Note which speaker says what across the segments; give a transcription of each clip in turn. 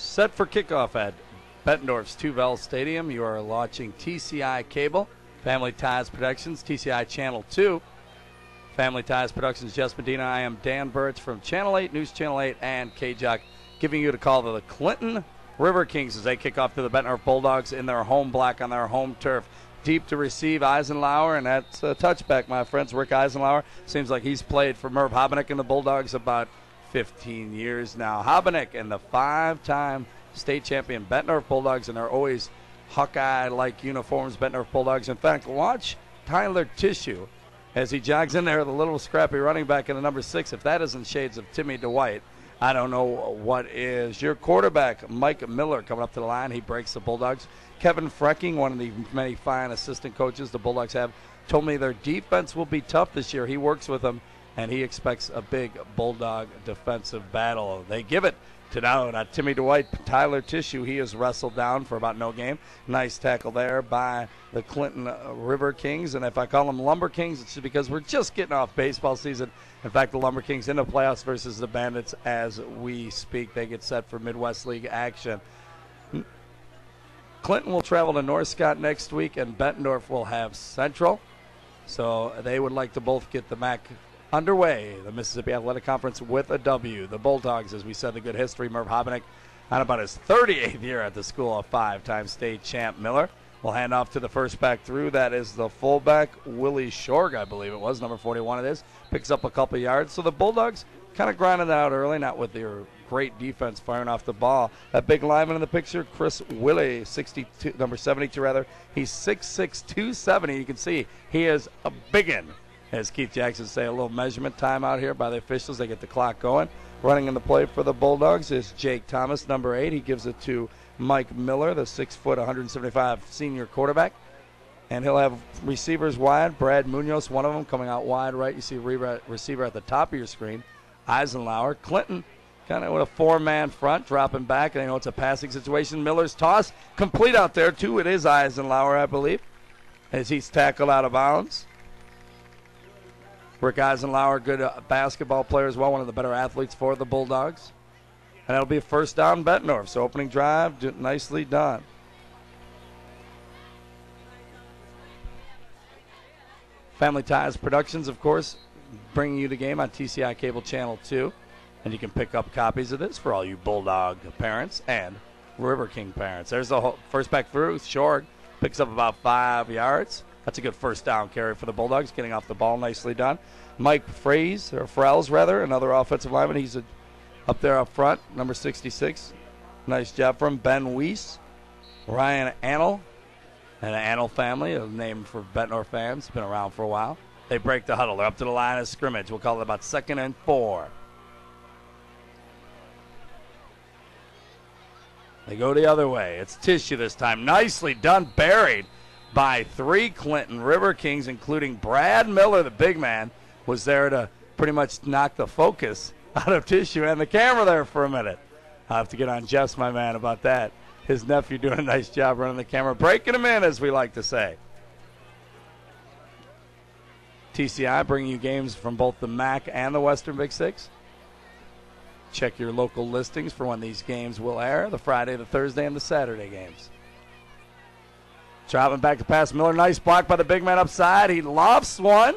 Speaker 1: Set for kickoff at Bettendorf's Tuvel Stadium. You are watching TCI Cable, Family Ties Productions, TCI Channel 2. Family Ties Productions, Jess Medina. I am Dan Burch from Channel 8, News Channel 8, and KJOC, giving you the call to the Clinton River Kings as they kick off to the Bettendorf Bulldogs in their home black on their home turf. Deep to receive Eisenlauer, and that's a touchback, my friends. Rick Eisenlauer seems like he's played for Merv Habenik and the Bulldogs about 15 years now. Habenik and the five-time state champion Bettendorf Bulldogs, and they're always Hawkeye-like uniforms, Bettendorf Bulldogs. In fact, watch Tyler Tissue as he jogs in there, the little scrappy running back in the number 6. If that isn't shades of Timmy DeWhite, I don't know what is. Your quarterback, Mike Miller, coming up to the line. He breaks the Bulldogs. Kevin Frecking, one of the many fine assistant coaches the Bulldogs have, told me their defense will be tough this year. He works with them, and he expects a big Bulldog defensive battle. They give it to now Timmy DeWhite. Tyler Tissue, he is wrestled down for about no game. Nice tackle there by the Clinton River Kings. And if I call them Lumber Kings, it's because we're just getting off baseball season. In fact, the Lumber Kings in the playoffs versus the Bandits as we speak. They get set for Midwest League action. Clinton will travel to North Scott next week, and Bettendorf will have Central. So they would like to both get the MAC underway, the Mississippi Athletic Conference, with a W. The Bulldogs, as we said, the good history. Merv Habenik on about his 38th year at the school, a five-time state champ. Miller will hand off to the first back through. That is the fullback, Willie Shorg, I believe it was, number 41 it is. Picks up a couple yards. So the Bulldogs kind of grinding it out early, not with their great defense firing off the ball. That big lineman in the picture, Chris Willie, 62, number 72 rather. He's 6'6", 270. You can see he is a biggin'. As Keith Jackson say, a little measurement time out here by the officials. They get the clock going. Running in the play for the Bulldogs is Jake Thomas, number 8. He gives it to Mike Miller, the 6 foot, 175 senior quarterback. And he'll have receivers wide. Brad Munoz, one of them, coming out wide right. You see receiver at the top of your screen. Eisenlauer. Clinton kind of with a four-man front, dropping back. And I know it's a passing situation. Miller's toss complete out there, too. It is Eisenlauer, I believe, as he's tackled out of bounds. Rick Eisenlauer, good basketball player as well, one of the better athletes for the Bulldogs. And that'll be a first down Bettendorf. So opening drive, nicely done. Family Ties Productions, of course, bringing you the game on TCI Cable Channel 2. And you can pick up copies of this for all you Bulldog parents and River King parents. There's the first back through. Shorg picks up about 5 yards. That's a good first down carry for the Bulldogs, getting off the ball, nicely done. Mike Frells, another offensive lineman. He's up there up front, number 66. Nice job from Ben Weiss. Ryan Annell, and the Annell family, a name for Bettendorf fans, been around for a while. They break the huddle. They're up to the line of scrimmage. We'll call it about 2nd and 4. They go the other way. It's Tissue this time. Nicely done, buried by 3 Clinton River Kings, including Brad Miller, the big man, was there to pretty much knock the focus out of Tissue and the camera there for a minute. I'll have to get on Jess, my man, about that. His nephew doing a nice job running the camera, breaking him in, as we like to say. TCI bringing you games from both the MAC and the Western Big Six. Check your local listings for when these games will air, the Friday, the Thursday, and the Saturday games. Dropping back to pass. Miller, nice block by the big man upside. He lofts one.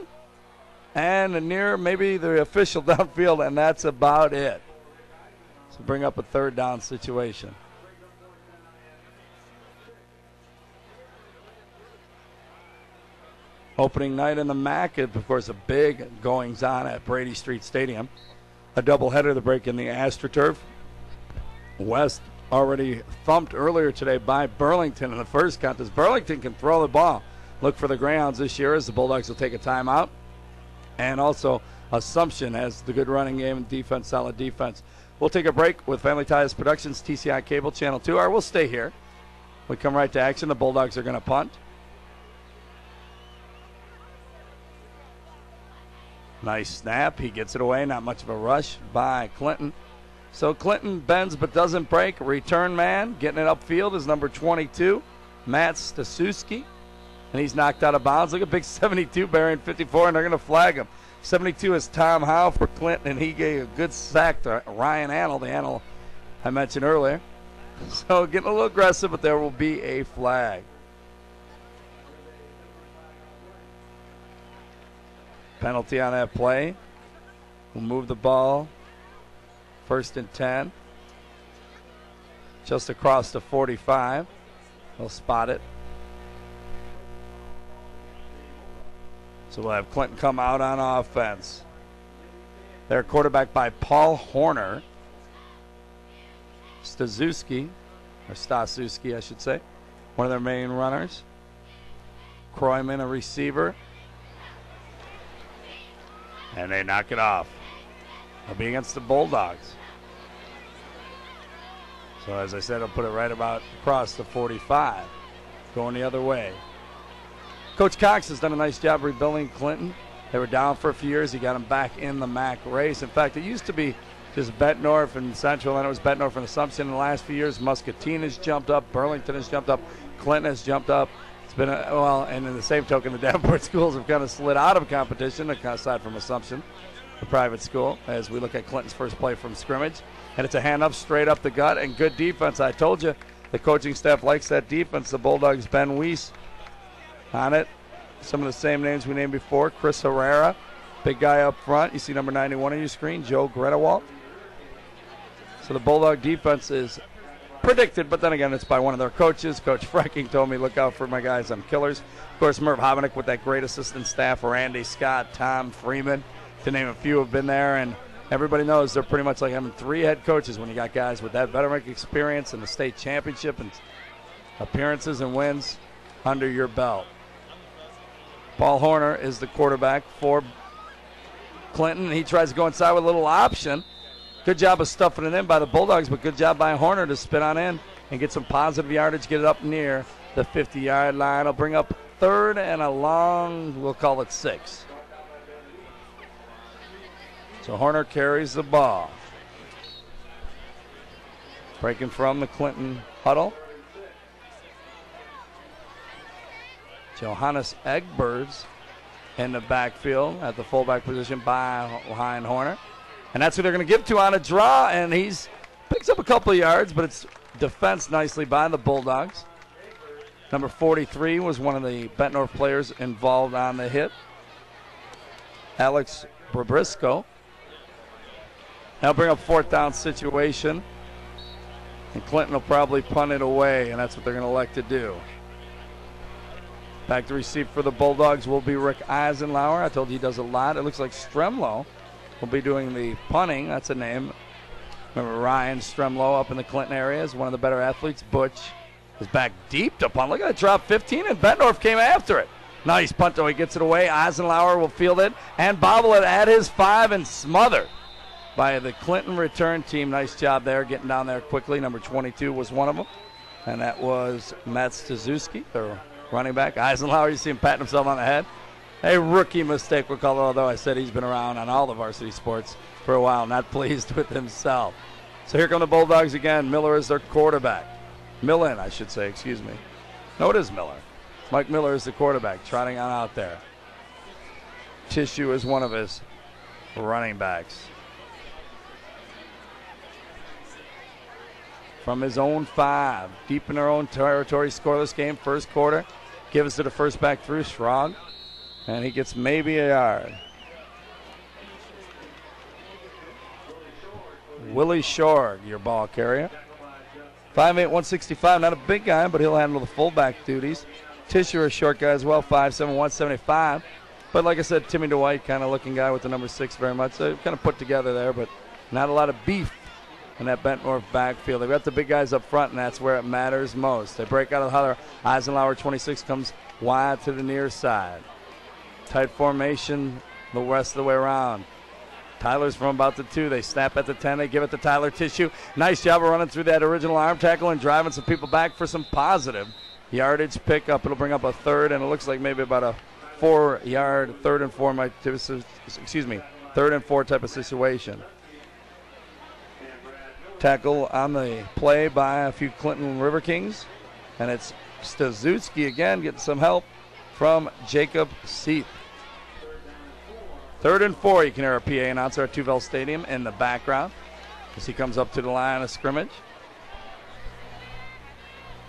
Speaker 1: And near maybe the official downfield, and that's about it. So bring up a third down situation. Opening night in the MAC, of course, a big goings-on at Brady Street Stadium. A doubleheader to break in the AstroTurf. West already thumped earlier today by Burlington in the first contest. Burlington can throw the ball. Look for the Greyhounds this year as the Bulldogs will take a timeout. And also Assumption has the good running game and defense, solid defense. We'll take a break with Family Ties Productions, TCI Cable Channel 2. Or we'll stay here. We come right to action. The Bulldogs are going to punt. Nice snap. He gets it away. Not much of a rush by Clinton. So Clinton bends but doesn't break. Return man getting it upfield is number 22, Matt Stasuski. And he's knocked out of bounds. Look at big 72 bearing 54, and they're going to flag him. 72 is Tom Howe for Clinton, and he gave a good sack to Ryan Annell, the Annell I mentioned earlier. So getting a little aggressive, but there will be a flag. Penalty on that play. We'll move the ball. 1st and 10. Just across the 45. They'll spot it. So we'll have Clinton come out on offense. They're quarterbacked by Paul Horner. Staszewski, I should say, one of their main runners. Kroyman, a receiver. And they knock it off. It'll be against the Bulldogs. So as I said, I'll put it right about across the 45, going the other way. Coach Cox has done a nice job rebuilding Clinton. They were down for a few years. He got them back in the MAC race. In fact, it used to be just Bettendorf and Central, and it was Bettendorf and Assumption. In the last few years, Muscatine has jumped up, Burlington has jumped up, Clinton has jumped up. It's been and in the same token, the Davenport schools have kind of slid out of competition, aside from Assumption, the private school, as we look at Clinton's first play from scrimmage. And it's a hand up, straight up the gut, and good defense. I told you, the coaching staff likes that defense. The Bulldogs, Ben Weiss on it. Some of the same names we named before. Chris Herrera, big guy up front. You see number 91 on your screen, Joe Gretewald. So the Bulldog defense is predicted, but then again, it's by one of their coaches. Coach Frecking told me, look out for my guys, I'm killers. Of course, Merv Hobenick with that great assistant staff, Randy Scott, Tom Freeman, to name a few, have been there. And everybody knows they're pretty much like having 3 head coaches when you got guys with that veteran experience and the state championship and appearances and wins under your belt. Paul Horner is the quarterback for Clinton. He tries to go inside with a little option. Good job of stuffing it in by the Bulldogs, but good job by Horner to spin on in and get some positive yardage, get it up near the 50-yard line. It'll bring up 3rd and a long, we'll call it 6. So Horner carries the ball. Breaking from the Clinton huddle. Johannes Egbers in the backfield at the fullback position behind Horner. And that's who they're going to give to on a draw, and he's picks up a couple of yards, but it's defensed nicely by the Bulldogs. Number 43 was one of the Bettendorf players involved on the hit. Alex Briscoe. Now bring up 4th down situation, and Clinton will probably punt it away, and that's what they're going to elect to do. Back to receive for the Bulldogs will be Rick Eisenlauer. I told you he does a lot. It looks like Stremlow will be doing the punting. That's a name. Remember Ryan Stremlow up in the Clinton area is one of the better athletes. Butch is back deep to punt. Look at that drop, 15, and Bettendorf came after it. Nice punt, though. He gets it away. Eisenlauer will field it and bobble it at his 5 and smother by the Clinton return team. Nice job there, getting down there quickly. Number 22 was one of them, and that was Matt Staszewski, their running back. Eisenlauer, you see him patting himself on the head. A rookie mistake, we'll call it, although I said he's been around on all the varsity sports for a while, not pleased with himself. So here come the Bulldogs again. Miller is their quarterback. Millen, I should say, excuse me. No, it is Miller. Mike Miller is the quarterback, trotting on out there. Tissue is one of his running backs. From his own 5, deep in their own territory, scoreless game, first quarter. Gives to the first back through, Schrog, and he gets maybe a yard. Willie Shore, your ball carrier. 5'8", 165, not a big guy, but he'll handle the fullback duties. Tissue, a short guy as well, 5'7", 175. But like I said, Timmy DeWhite, kind of looking guy with the number 6 very much. So kind of put together there, but not a lot of beef in that Bettendorf backfield. They've got the big guys up front, and that's where it matters most. They break out of the huddle. Eisenlauer, 26, comes wide to the near side. Tight formation the rest of the way around. Tyler's from about the 2. They snap at the 10. They give it to Tyler Tissue. Nice job of running through that original arm tackle and driving some people back for some positive yardage pickup. It'll bring up a 3rd, and it looks like maybe about a 4-yard, 3rd and 4 3rd and 4 type of situation. Tackle on the play by a few Clinton River Kings, and it's Staszewski again getting some help from Jacob Seath. 3rd and 4, you can hear our PA announcer at Tuvell Stadium in the background as he comes up to the line of scrimmage.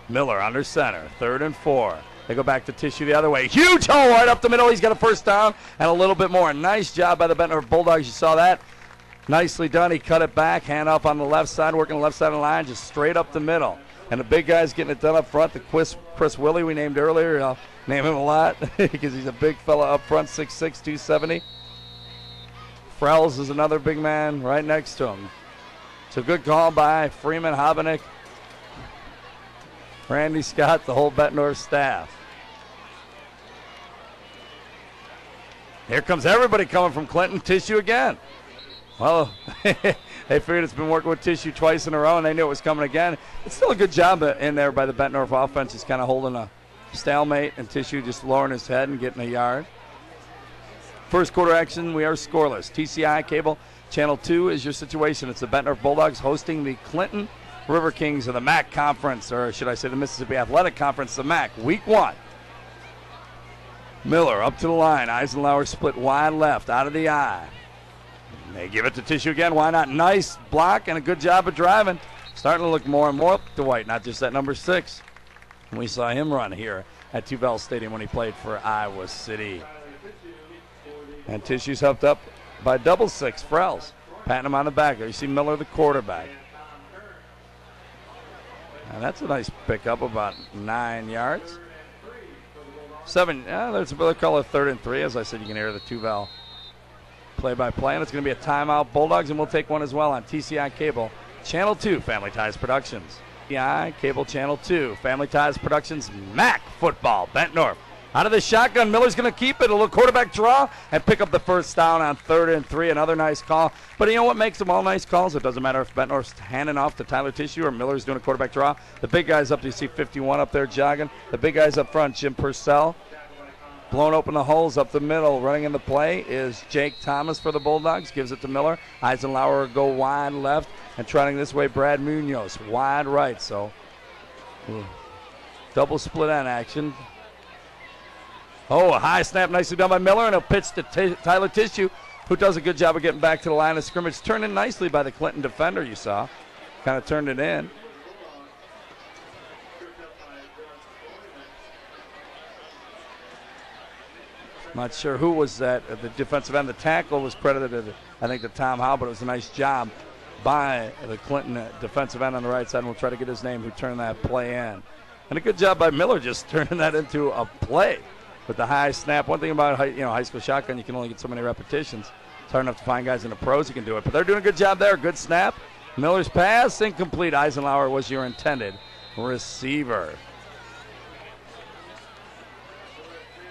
Speaker 1: Miller under center, 3rd and 4. They go back to Tissue the other way. Huge hole right up the middle. He's got a first down and a little bit more. Nice job by the Bettendorf Bulldogs. You saw that. Nicely done. He cut it back. Hand off on the left side, working the left side of the line, just straight up the middle. And the big guy's getting it done up front. The Chris Willie we named earlier. I'll name him a lot because he's a big fella up front, 6'6", 270. Frells is another big man right next to him. So good call by Freeman, Hobenick, Randy Scott, the whole Bettendorf staff. Here comes everybody coming from Clinton. Tissue again. Well, they figured it's been working with Tissue twice in a row, and they knew it was coming again. It's still a good job in there by the Bettendorf offense. He's kind of holding a stalemate, and Tissue just lowering his head and getting a yard. First quarter action, we are scoreless. TCI Cable Channel 2 is your situation. It's the Bettendorf Bulldogs hosting the Clinton River Kings of the MAC Conference, or should I say the Mississippi Athletic Conference, the MAC, Week 1. Miller up to the line. Eisenhower split wide left, out of the eye. They give it to Tissue again. Why not? Nice block and a good job of driving. Starting to look more and more to White, not just at number 6. And we saw him run here at Tuvell Stadium when he played for Iowa City. And Tissue's helped up by double 6, Frells. Patting him on the back there. You see Miller, the quarterback. And that's a nice pickup, about 9 yards. 7, there's a call of 3rd and 3. As I said, you can hear the Tuvell play-by-play, and it's going to be a timeout. Bulldogs, and we'll take one as well on TCI Cable Channel 2, Family Ties Productions. TCI Cable Channel 2, Family Ties Productions, MAC football. Bettendorf out of the shotgun. Miller's going to keep it. A little quarterback draw and pick up the first down on 3rd and 3. Another nice call. But you know what makes them all nice calls? It doesn't matter if Bettendorf's handing off to Tyler Tissue or Miller's doing a quarterback draw. The big guys up, you see 51 up there jogging. The big guys up front, Jim Purcell. Blowing open the holes up the middle. Running in the play is Jake Thomas for the Bulldogs. Gives it to Miller. Eisenhower go wide left. And trotting this way, Brad Munoz. Wide right. So, double split end action. Oh, a high snap. Nicely done by Miller. And a pitch to Tyler Tissue, who does a good job of getting back to the line of scrimmage. Turned in nicely by the Clinton defender, you saw. Kind of turned it in. Not sure who was that. The defensive end, the tackle was credited, I think, to Tom Howe, but it was a nice job by the Clinton defensive end on the right side, and we'll try to get his name who turned that play in. And a good job by Miller just turning that into a play with the high snap. One thing about high school shotgun, you can only get so many repetitions. It's hard enough to find guys in the pros who can do it, but they're doing a good job there. Good snap. Miller's pass incomplete. Eisenhower was your intended receiver.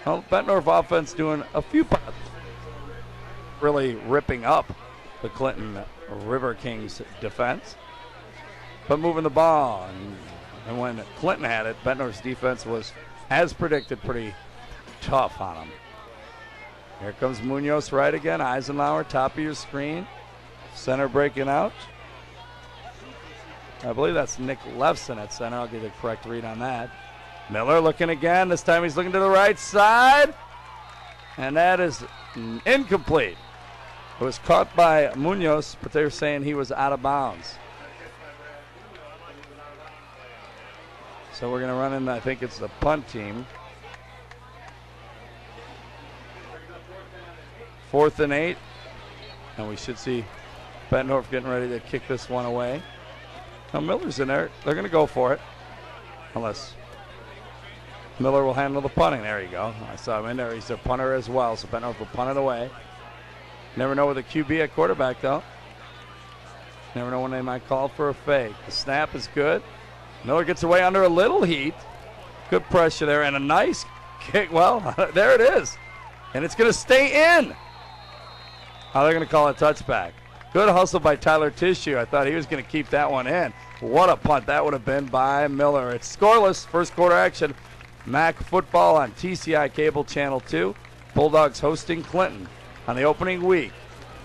Speaker 1: Well, Bettendorf offense doing a few really ripping up the Clinton River Kings defense, but moving the ball. And when Clinton had it, Bettendorf's defense was, as predicted, pretty tough on them. Here comes Munoz right again. Eisenhower, top of your screen. Center breaking out. I believe that's Nick Lefson at center. I'll get the correct read on that. Miller looking again. This time he's looking to the right side. And that is incomplete. It was caught by Munoz, but they're saying he was out of bounds. So we're going to run in, I think it's the punt team. 4th and 8. And we should see Bettendorf getting ready to kick this one away. Now Miller's in there. They're going to go for it. Unless Miller will handle the punting. There you go. I saw him in there. He's a punter as well, so Bettendorf will punt it away. Never know with a QB at quarterback, though. Never know when they might call for a fake. The snap is good. Miller gets away under a little heat. Good pressure there, and a nice kick. Well, there it is. And it's going to stay in. Oh, they're going to call it a touchback. Good hustle by Tyler Tissue. I thought he was going to keep that one in. What a punt that would have been by Miller. It's scoreless. First quarter action. MAC football on TCI Cable Channel 2. Bulldogs hosting Clinton on the opening week.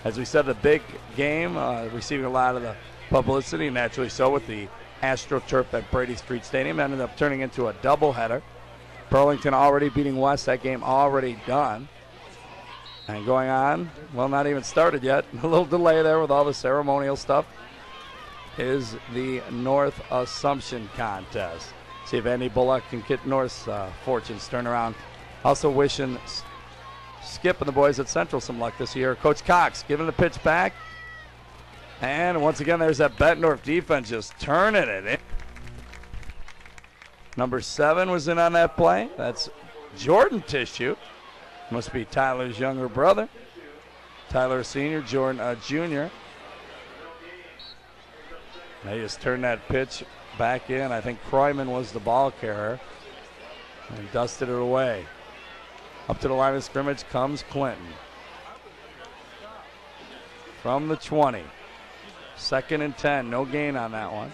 Speaker 1: As we said, the big game, receiving a lot of the publicity, naturally so, with the AstroTurf at Brady Street Stadium. Ended up turning into a doubleheader. Burlington already beating West. That game already done. And going on, well, not even started yet. A little delay there with all the ceremonial stuff. Is the North Assumption contest. See if Andy Bullock can get North's fortunes turned around. Also wishing Skip and the boys at Central some luck this year. Coach Cox giving the pitch back. And once again, there's that Bettendorf defense just turning it in. Number 7 was in on that play. That's Jordan Tissue. Must be Tyler's younger brother. Tyler Sr., Jordan Jr. They just turned that pitch back in. I think Kroyman was the ball carrier and dusted it away. Up to the line of scrimmage comes Clinton. From the 20. 2nd and 10. No gain on that one.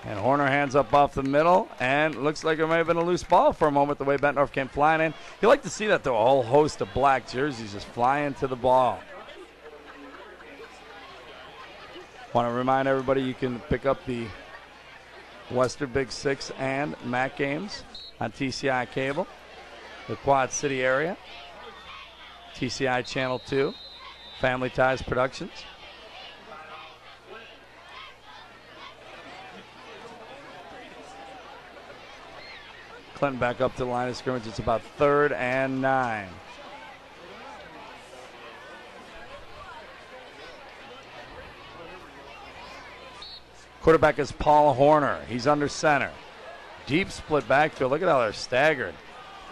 Speaker 1: And Horner hands up off the middle, and looks like it may have been a loose ball for a moment the way Bettendorf came flying in. You like to see that, though, a whole host of black jerseys just flying to the ball. Want to remind everybody you can pick up the Western Big Six and MAC games on TCI Cable, the Quad City area, TCI Channel 2, Family Ties Productions. Clinton back up to the line of scrimmage. It's about 3rd and 9. Quarterback is Paul Horner. He's under center. Deep split backfield. Look at how they're staggered.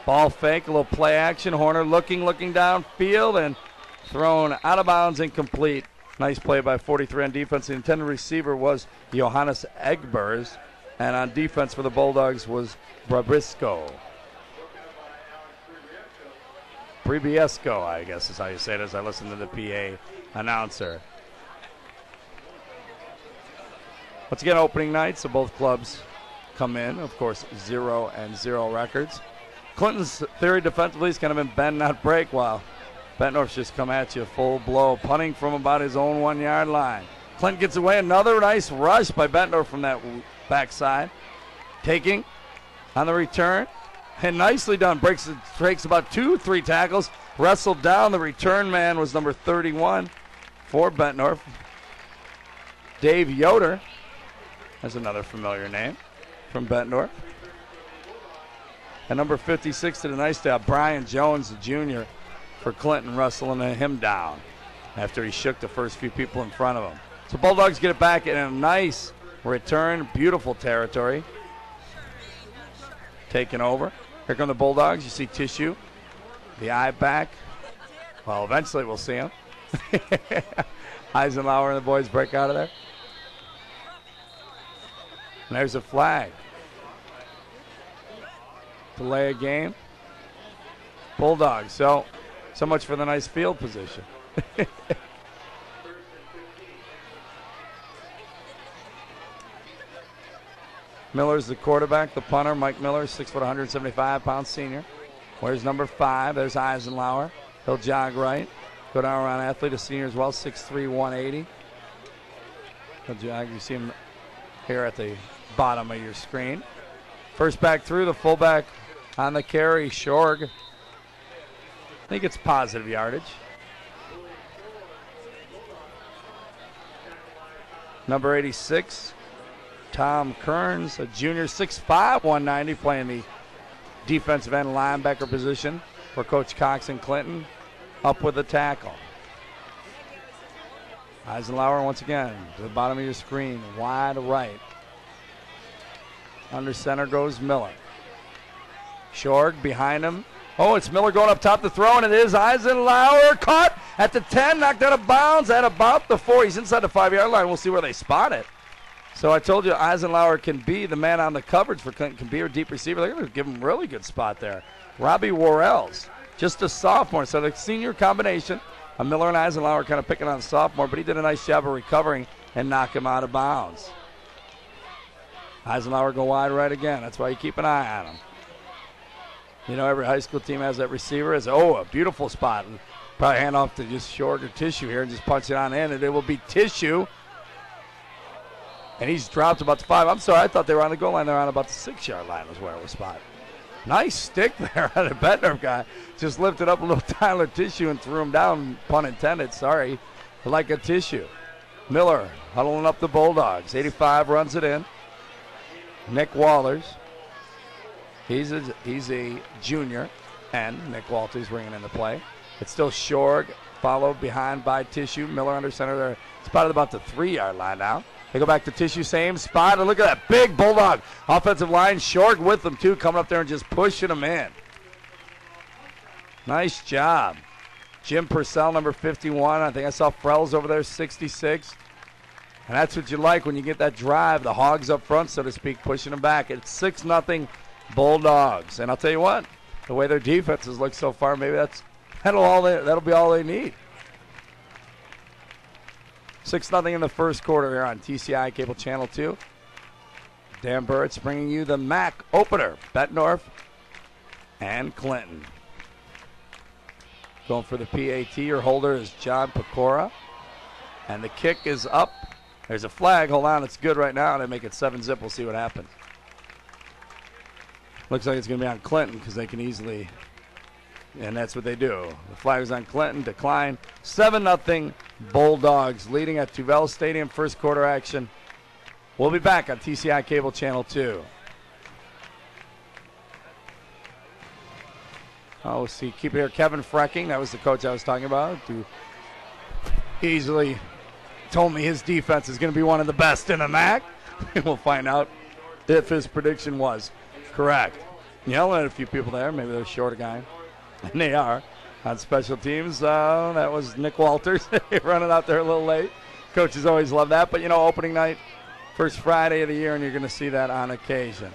Speaker 1: Ball fake, a little play action. Horner looking downfield and thrown out of bounds, incomplete. Nice play by 43 on defense. The intended receiver was Johannes Egbers. And on defense for the Bulldogs was Bribiesco, I guess is how you say it as I listen to the PA announcer. Once again, opening night, so both clubs come in. Of course, 0-0 records. Clinton's theory defensively has kind of been bend, not break, while Bettendorf's just come at you full blow, punting from about his own 1-yard line. Clinton gets away. Another nice rush by Bettendorf from that backside. Taking on the return. And nicely done. Breaks about 2-3 tackles. Wrestled down. The return man was number 31 for Bettendorf. Dave Yoder. That's another familiar name from Bettendorf. And number 56 did a nice job. Brian Jones, the junior, for Clinton, wrestling him down after he shook the first few people in front of him. So Bulldogs get it back in a nice return. Beautiful territory. Taken over. Here come the Bulldogs. You see Tissue. The eye back. Well, eventually we'll see him. Eisenhower and the boys break out of there. And there's a flag. Delay a game. Bulldogs. So much for the nice field position. Miller's the quarterback, the punter. Mike Miller, 6 foot, 175-pound senior. Where's number 5? There's Eisenhower. He'll jog right. Go down around athlete, a senior as well, 6'3", 180. He'll jog. You see him here at the bottom of your screen. First back through, the fullback on the carry, Shorg. I think it's positive yardage. Number 86. Tom Kearns, a junior, 6'5", 190, playing the defensive end linebacker position for Coach Cox and Clinton. Up with the tackle. Eisenhower once again to the bottom of your screen, wide right. Under center goes Miller. Shorg behind him. Oh, it's Miller going up top to throw, and it is Eisenhower. Caught at the 10, knocked out of bounds at about the 4. He's inside the 5-yard line. We'll see where they spot it. So I told you Eisenhower can be the man on the coverage for Clinton, can be a deep receiver. They're going to give him a really good spot there. Robbie Worrells, just a sophomore. So the senior combination of Miller and Eisenhower kind of picking on the sophomore, but he did a nice job of recovering and knock him out of bounds. Eisenhower go wide right again. That's why you keep an eye on him. You know, every high school team has that receiver. A beautiful spot. Probably hand off to just Short or Tissue here and just punch it on in, and it will be Tissue. And he's dropped about the 5. I'm sorry, I thought they were on the goal line. They're on about the 6-yard line was where it was spotted. Nice stick there on the Bettendorf guy. Just lifted up a little Tyler Tissue and threw him down, pun intended, sorry, like a tissue. Miller huddling up the Bulldogs. 85 runs it in. Nick Wallers. He's a junior, and Nick Walters bringing in the play. It's still Shorg, followed behind by Tissue. Miller under center there, spotted about the 3-yard line now. They go back to Tissue, same spot, and look at that big Bulldog offensive line. Shorg with them, too, coming up there and just pushing them in. Nice job. Jim Purcell, number 51. I think I saw Frells over there, 66. And that's what you like when you get that drive, the Hogs up front, so to speak, pushing them back. It's 6-0 Bulldogs. And I'll tell you what, the way their defenses look so far, maybe that'll be all they need. 6-0 in the first quarter here on TCI Cable Channel 2. Dan Burrett's bringing you the MAC opener. Bettendorf and Clinton. Going for the PAT. Your holder is John Pecora. And the kick is up. There's a flag. Hold on. It's good right now. They make it 7-zip. We'll see what happens. Looks like it's going to be on Clinton because they can easily, and that's what they do. The flag is on Clinton. Decline. 7-0 Bulldogs leading at Tuvell Stadium. First quarter action. We'll be back on TCI Cable Channel 2. Oh, we'll see. Keep it here. Kevin Frecking, that was the coach I was talking about, who easily told me his defense is going to be one of the best in the MAC. We'll find out if his prediction was correct. Yelling at a few people there. Maybe they're short a guy. And they are. On special teams, that was Nick Walters running out there a little late. Coaches always love that. But, opening night, first Friday of the year, and you're going to see that on occasion.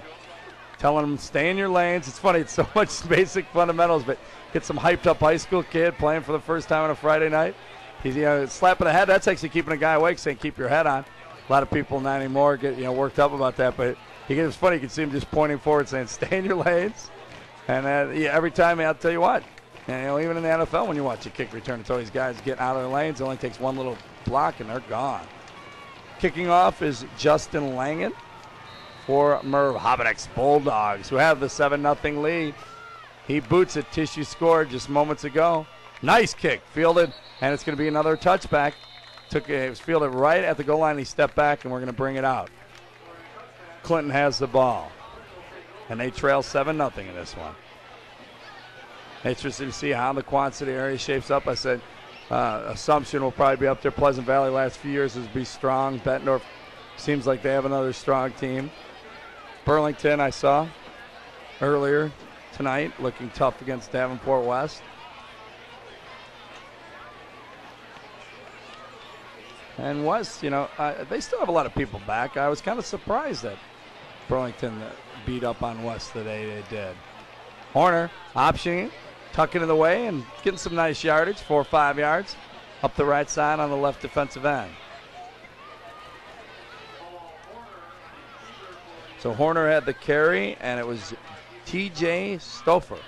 Speaker 1: Telling them, stay in your lanes. It's funny, it's so much basic fundamentals, but get some hyped-up high school kid playing for the first time on a Friday night. He's slapping the head. That's actually keeping a guy awake, saying keep your head on. A lot of people not anymore get worked up about that, but it's funny. You can see him just pointing forward, saying stay in your lanes. And every time, I'll tell you what, even in the NFL when you watch a kick return, it's always guys getting out of their lanes. It only takes one little block, and they're gone. Kicking off is Justin Langen for Merv Habeneck's Bulldogs, who have the 7-0 lead. He boots it. Tissue scored just moments ago. Nice kick, fielded, and it's going to be another touchback. It was fielded right at the goal line. He stepped back, and we're going to bring it out. Clinton has the ball, and they trail 7-0 in this one. Interesting to see how the Quad City area shapes up. I said Assumption will probably be up there. Pleasant Valley last few years has been strong. Bettendorf seems like they have another strong team. Burlington I saw earlier tonight looking tough against Davenport West. And West, they still have a lot of people back. I was kind of surprised that Burlington beat up on West the day they did. Horner optioning, tucking it away and getting some nice yardage, 4 or 5 yards up the right side on the left defensive end. So Horner had the carry, and it was T.J. Stouffer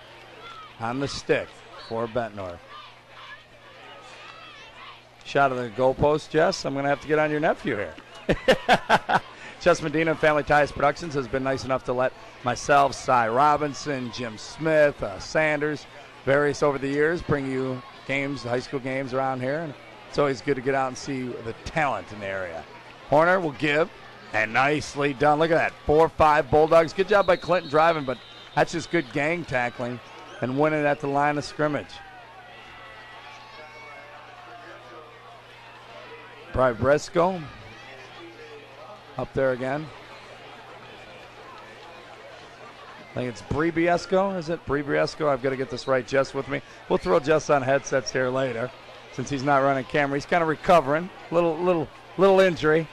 Speaker 1: on the stick for Bettendorf. Shot of the goalpost, Jess. I'm going to have to get on your nephew here. Jess Medina and Family Ties Productions has been nice enough to let myself, Cy Robinson, Jim Smith, Sanders, various over the years bring you games, high school games around here. And it's always good to get out and see the talent in the area. Horner will give. And nicely done. Look at that. 4-5 Bulldogs. Good job by Clinton driving, but that's just good gang tackling and winning at the line of scrimmage. Bri Briscoe up there again. I think it's Bri Biesco. Is it Bri Biesco? I've got to get this right. Jess with me. We'll throw Jess on headsets here later since he's not running camera. He's kind of recovering. Little injury.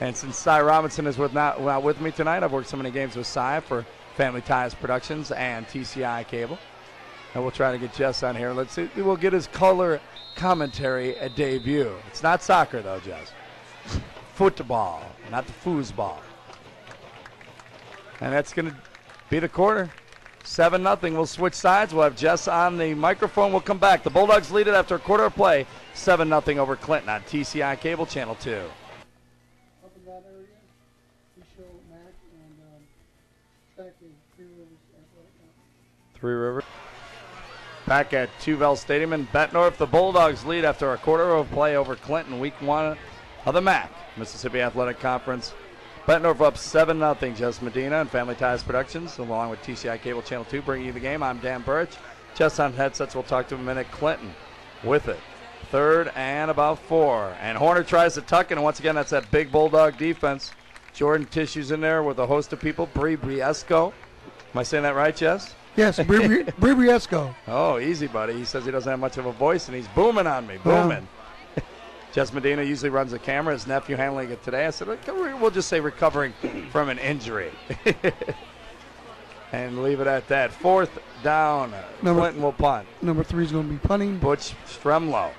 Speaker 1: And since Cy Robinson is not with me tonight, I've worked so many games with Cy for Family Ties Productions and TCI Cable. And we'll try to get Jess on here. Let's see. We'll get his color commentary a debut. It's not soccer, though, Jess. Football, not the foosball. And that's going to be the quarter. 7-0. We'll switch sides. We'll have Jess on the microphone. We'll come back. The Bulldogs lead it after a quarter of play. 7-0 over Clinton on TCI Cable Channel 2.
Speaker 2: That area, we show Mac and back in Three Rivers Athletic.
Speaker 1: Three Rivers. Back at Tuvell Stadium in Bettendorf. The Bulldogs lead after a quarter of play over Clinton, week 1 of the MAC, Mississippi Athletic Conference Bettendorf up 7-0. Jess Medina and Family Ties Productions, along with TCI Cable Channel 2, bringing you the game. I'm Dan Burrich. Just on headsets, we'll talk to him in a minute. Clinton with it. 3rd and about 4. And Horner tries to tuck it, and once again, that's that big Bulldog defense. Jordan Tissue's in there with a host of people. Briesco. Am I saying that right, Jess?
Speaker 2: Yes, Briesco.
Speaker 1: Oh, easy, buddy. He says he doesn't have much of a voice, and he's booming on me. Booming. Jess Medina usually runs the camera. His nephew handling it today. I said, we'll just say recovering from an injury. And leave it at that. 4th down. Clinton will punt.
Speaker 2: Number 3 is going to be punting.
Speaker 1: Butch Stremlow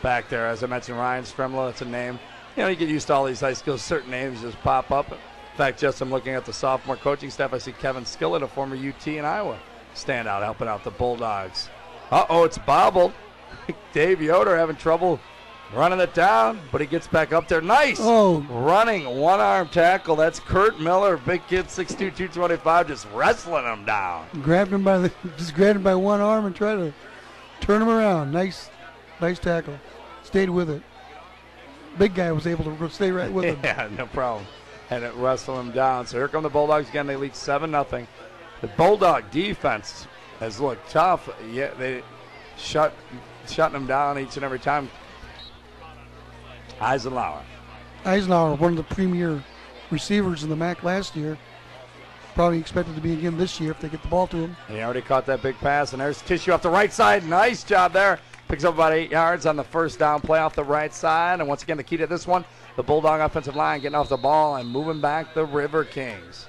Speaker 1: back there. As I mentioned, Ryan Stremlow, that's a name. You know, you get used to all these high schools. Certain names just pop up. In fact, just I'm looking at the sophomore coaching staff. I see Kevin Skillett, a former UT in Iowa, stand out, helping out the Bulldogs. Uh-oh, it's bobbled. Dave Yoder having trouble running it down, but he gets back up there. Nice!
Speaker 2: Oh.
Speaker 1: Running one-arm tackle. That's Kurt Miller, big kid, 6'2", 225, just wrestling him down.
Speaker 2: Grabbed him by one arm and tried to turn him around. Nice tackle. Stayed with it. Big guy was able to stay right with him.
Speaker 1: Yeah, no problem. And it wrestled him down. So here come the Bulldogs again. They lead 7-0. The Bulldog defense has looked tough. Yeah, they shutting them down each and every time. Eisenhower,
Speaker 2: one of the premier receivers in the MAC last year. Probably expected to be again this year if they get the ball to him.
Speaker 1: And he already caught that big pass, and there's Tissue off the right side. Nice job there. Picks up about 8 yards on the first down play off the right side. And once again, the key to this one, the Bulldog offensive line getting off the ball and moving back the River Kings.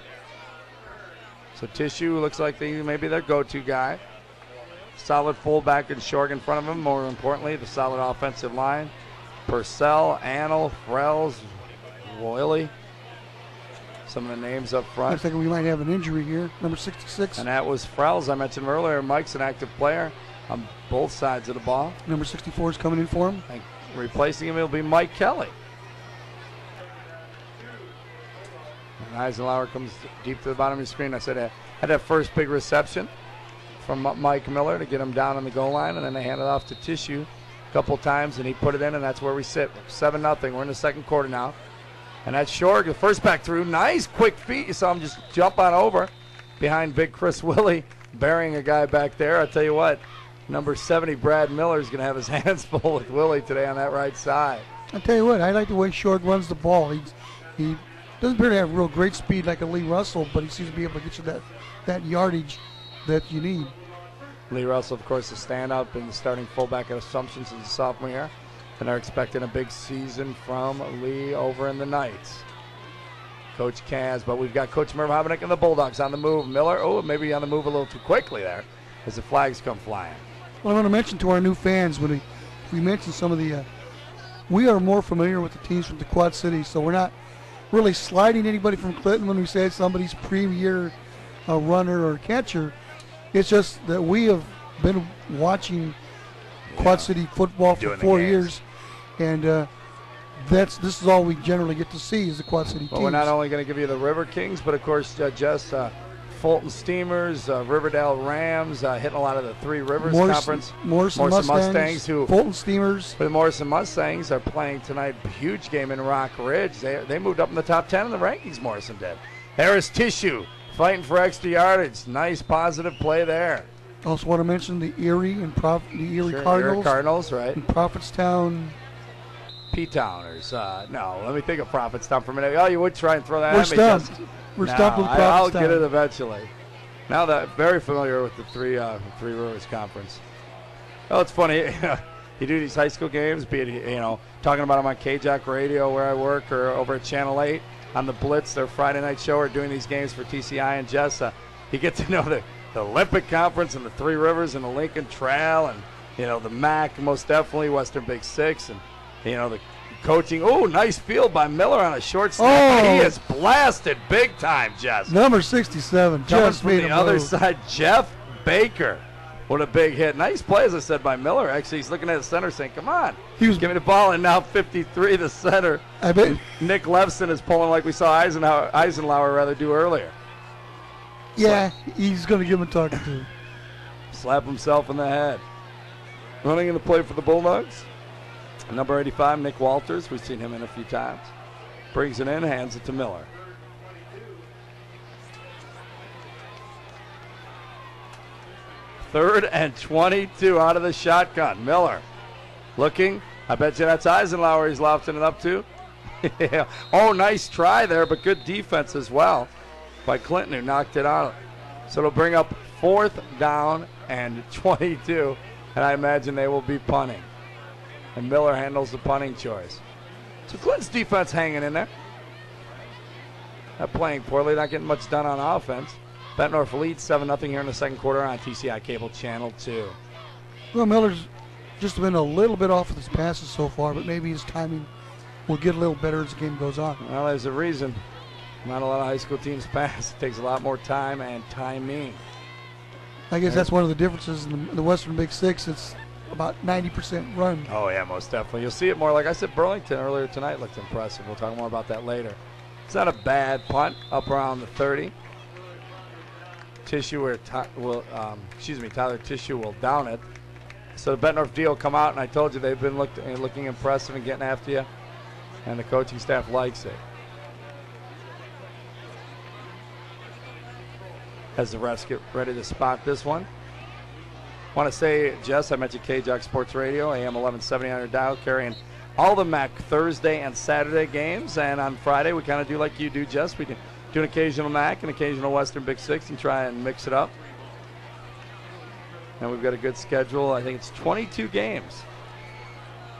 Speaker 1: So Tissue looks like maybe their go-to guy. Solid fullback and Shorg in front of him. More importantly, the solid offensive line. Purcell, Annell, Frells, Wiley. Some of the names up front.
Speaker 2: Looks like we might have an injury here. Number 66.
Speaker 1: And that was Frells, I mentioned earlier. Mike's an active player on both sides of the ball.
Speaker 2: Number 64 is coming in for him.
Speaker 1: And replacing him will be Mike Kelly. And Eisenhower comes deep to the bottom of your screen. I said I had that first big reception from Mike Miller to get him down on the goal line, and then they hand it off to Tissue a couple times, and he put it in, and that's where we sit. 7-0. We're in the second quarter now. And that's Shorg, the first back through. Nice quick feet. You saw him just jump on over behind big Chris Willie, burying a guy back there. I'll tell you what, number 70, Brad Miller, is going to have his hands full with Willie today on that right side.
Speaker 2: I'll tell you what, I like the way Shorg runs the ball. He doesn't appear to have real great speed like a Lee Russell, but he seems to be able to get you that yardage that you need.
Speaker 1: Lee Russell, of course, the stand-up and the starting fullback at Assumption since the sophomore year. And they're expecting a big season from Lee over in the Knights. Coach Kaz, but we've got Coach Merv Hobenick and the Bulldogs on the move. Miller, maybe on the move a little too quickly there as the flags come flying.
Speaker 2: Well, I want to mention to our new fans, when we mentioned some of the, we are more familiar with the teams from the Quad Cities, so we're not really sliding anybody from Clinton when we say somebody's premier runner or catcher. It's just that we have been watching Quad City football for 4 years, and this is all we generally get to see is the Quad City teams.
Speaker 1: Well, we're not only going to give you the River Kings, but of course just Fulton Steamers, Riverdale Rams, hitting a lot of the Three Rivers Conference.
Speaker 2: Morrison Mustangs, Fulton Steamers.
Speaker 1: The Morrison Mustangs are playing tonight. Huge game in Rock Ridge. They moved up in the top 10 in the rankings, Morrison did. Harris Tissue fighting for extra yardage. Nice positive play there.
Speaker 2: Also want to mention the Erie and Cardinals.
Speaker 1: Erie Cardinals, right.
Speaker 2: And Prophetstown.
Speaker 1: P-Towners. No, let me think of Prophetstown for a minute. Oh, you would try and throw that
Speaker 2: We're
Speaker 1: at me.
Speaker 2: stumped. We're stumped with Prophetstown.
Speaker 1: I'll get it eventually. Now that very familiar with the Three Rivers Conference. Oh, it's funny. You do these high school games, be it talking about them on KJAC Radio where I work, or over at Channel 8 on the Blitz, their Friday night show, or doing these games for TCI and Jessa. You get to know the Olympic Conference and the Three Rivers and the Lincoln Trail and the MAC, most definitely Western Big Six, and the coaching. Oh, nice field by Miller on a short snap. He is blasted big time, Jess.
Speaker 2: Number 67,
Speaker 1: coming from the other side, Jeff Baker. What a big hit. Nice play, as I said, by Miller. Actually, he's looking at the center saying, come on. Give me the ball, and now 53, the center.
Speaker 2: I bet
Speaker 1: Nick Levson is pulling like we saw Eisenhower do earlier.
Speaker 2: Yeah, he's going to give him a talking to.
Speaker 1: Slap himself in the head. Running in the play for the Bulldogs. Number 85, Nick Walters. We've seen him in a few times. Brings it in, hands it to Miller. 3rd and 22 out of the shotgun. Miller looking. I bet you that's Eisenhower he's lofting it up to. Yeah. Oh, nice try there, but good defense as well by Clinton, who knocked it out. So it'll bring up 4th down and 22, and I imagine they will be punting. And Miller handles the punting choice. So Clinton's defense hanging in there. Not playing poorly, not getting much done on offense. Bettendorf leads 7-0 here in the second quarter on TCI Cable Channel 2.
Speaker 2: Well, Miller's just been a little bit off of his passes so far, but maybe his timing will get a little better as the game goes on.
Speaker 1: Well, there's a reason. Not a lot of high school teams pass. It takes a lot more time and timing.
Speaker 2: I guess that's one of the differences in the Western Big Six. It's about 90% run.
Speaker 1: Oh, yeah, most definitely. You'll see it more. Like I said, Burlington earlier tonight looked impressive. We'll talk more about that later. It's not a bad punt up around the 30. Tyler Tissue will down it. So the Bettendorf D will come out, and I told you they've been looking impressive and getting after you, and the coaching staff likes it. As the refs get ready to spot this one. Want to say, Jess, I mentioned KJOC Sports Radio, AM 1170 on your dial, carrying all the MAC Thursday and Saturday games, and on Friday we kind of do like you do, Jess. We do an occasional MAC, an occasional Western Big Six, and try and mix it up. And we've got a good schedule. I think it's 22 games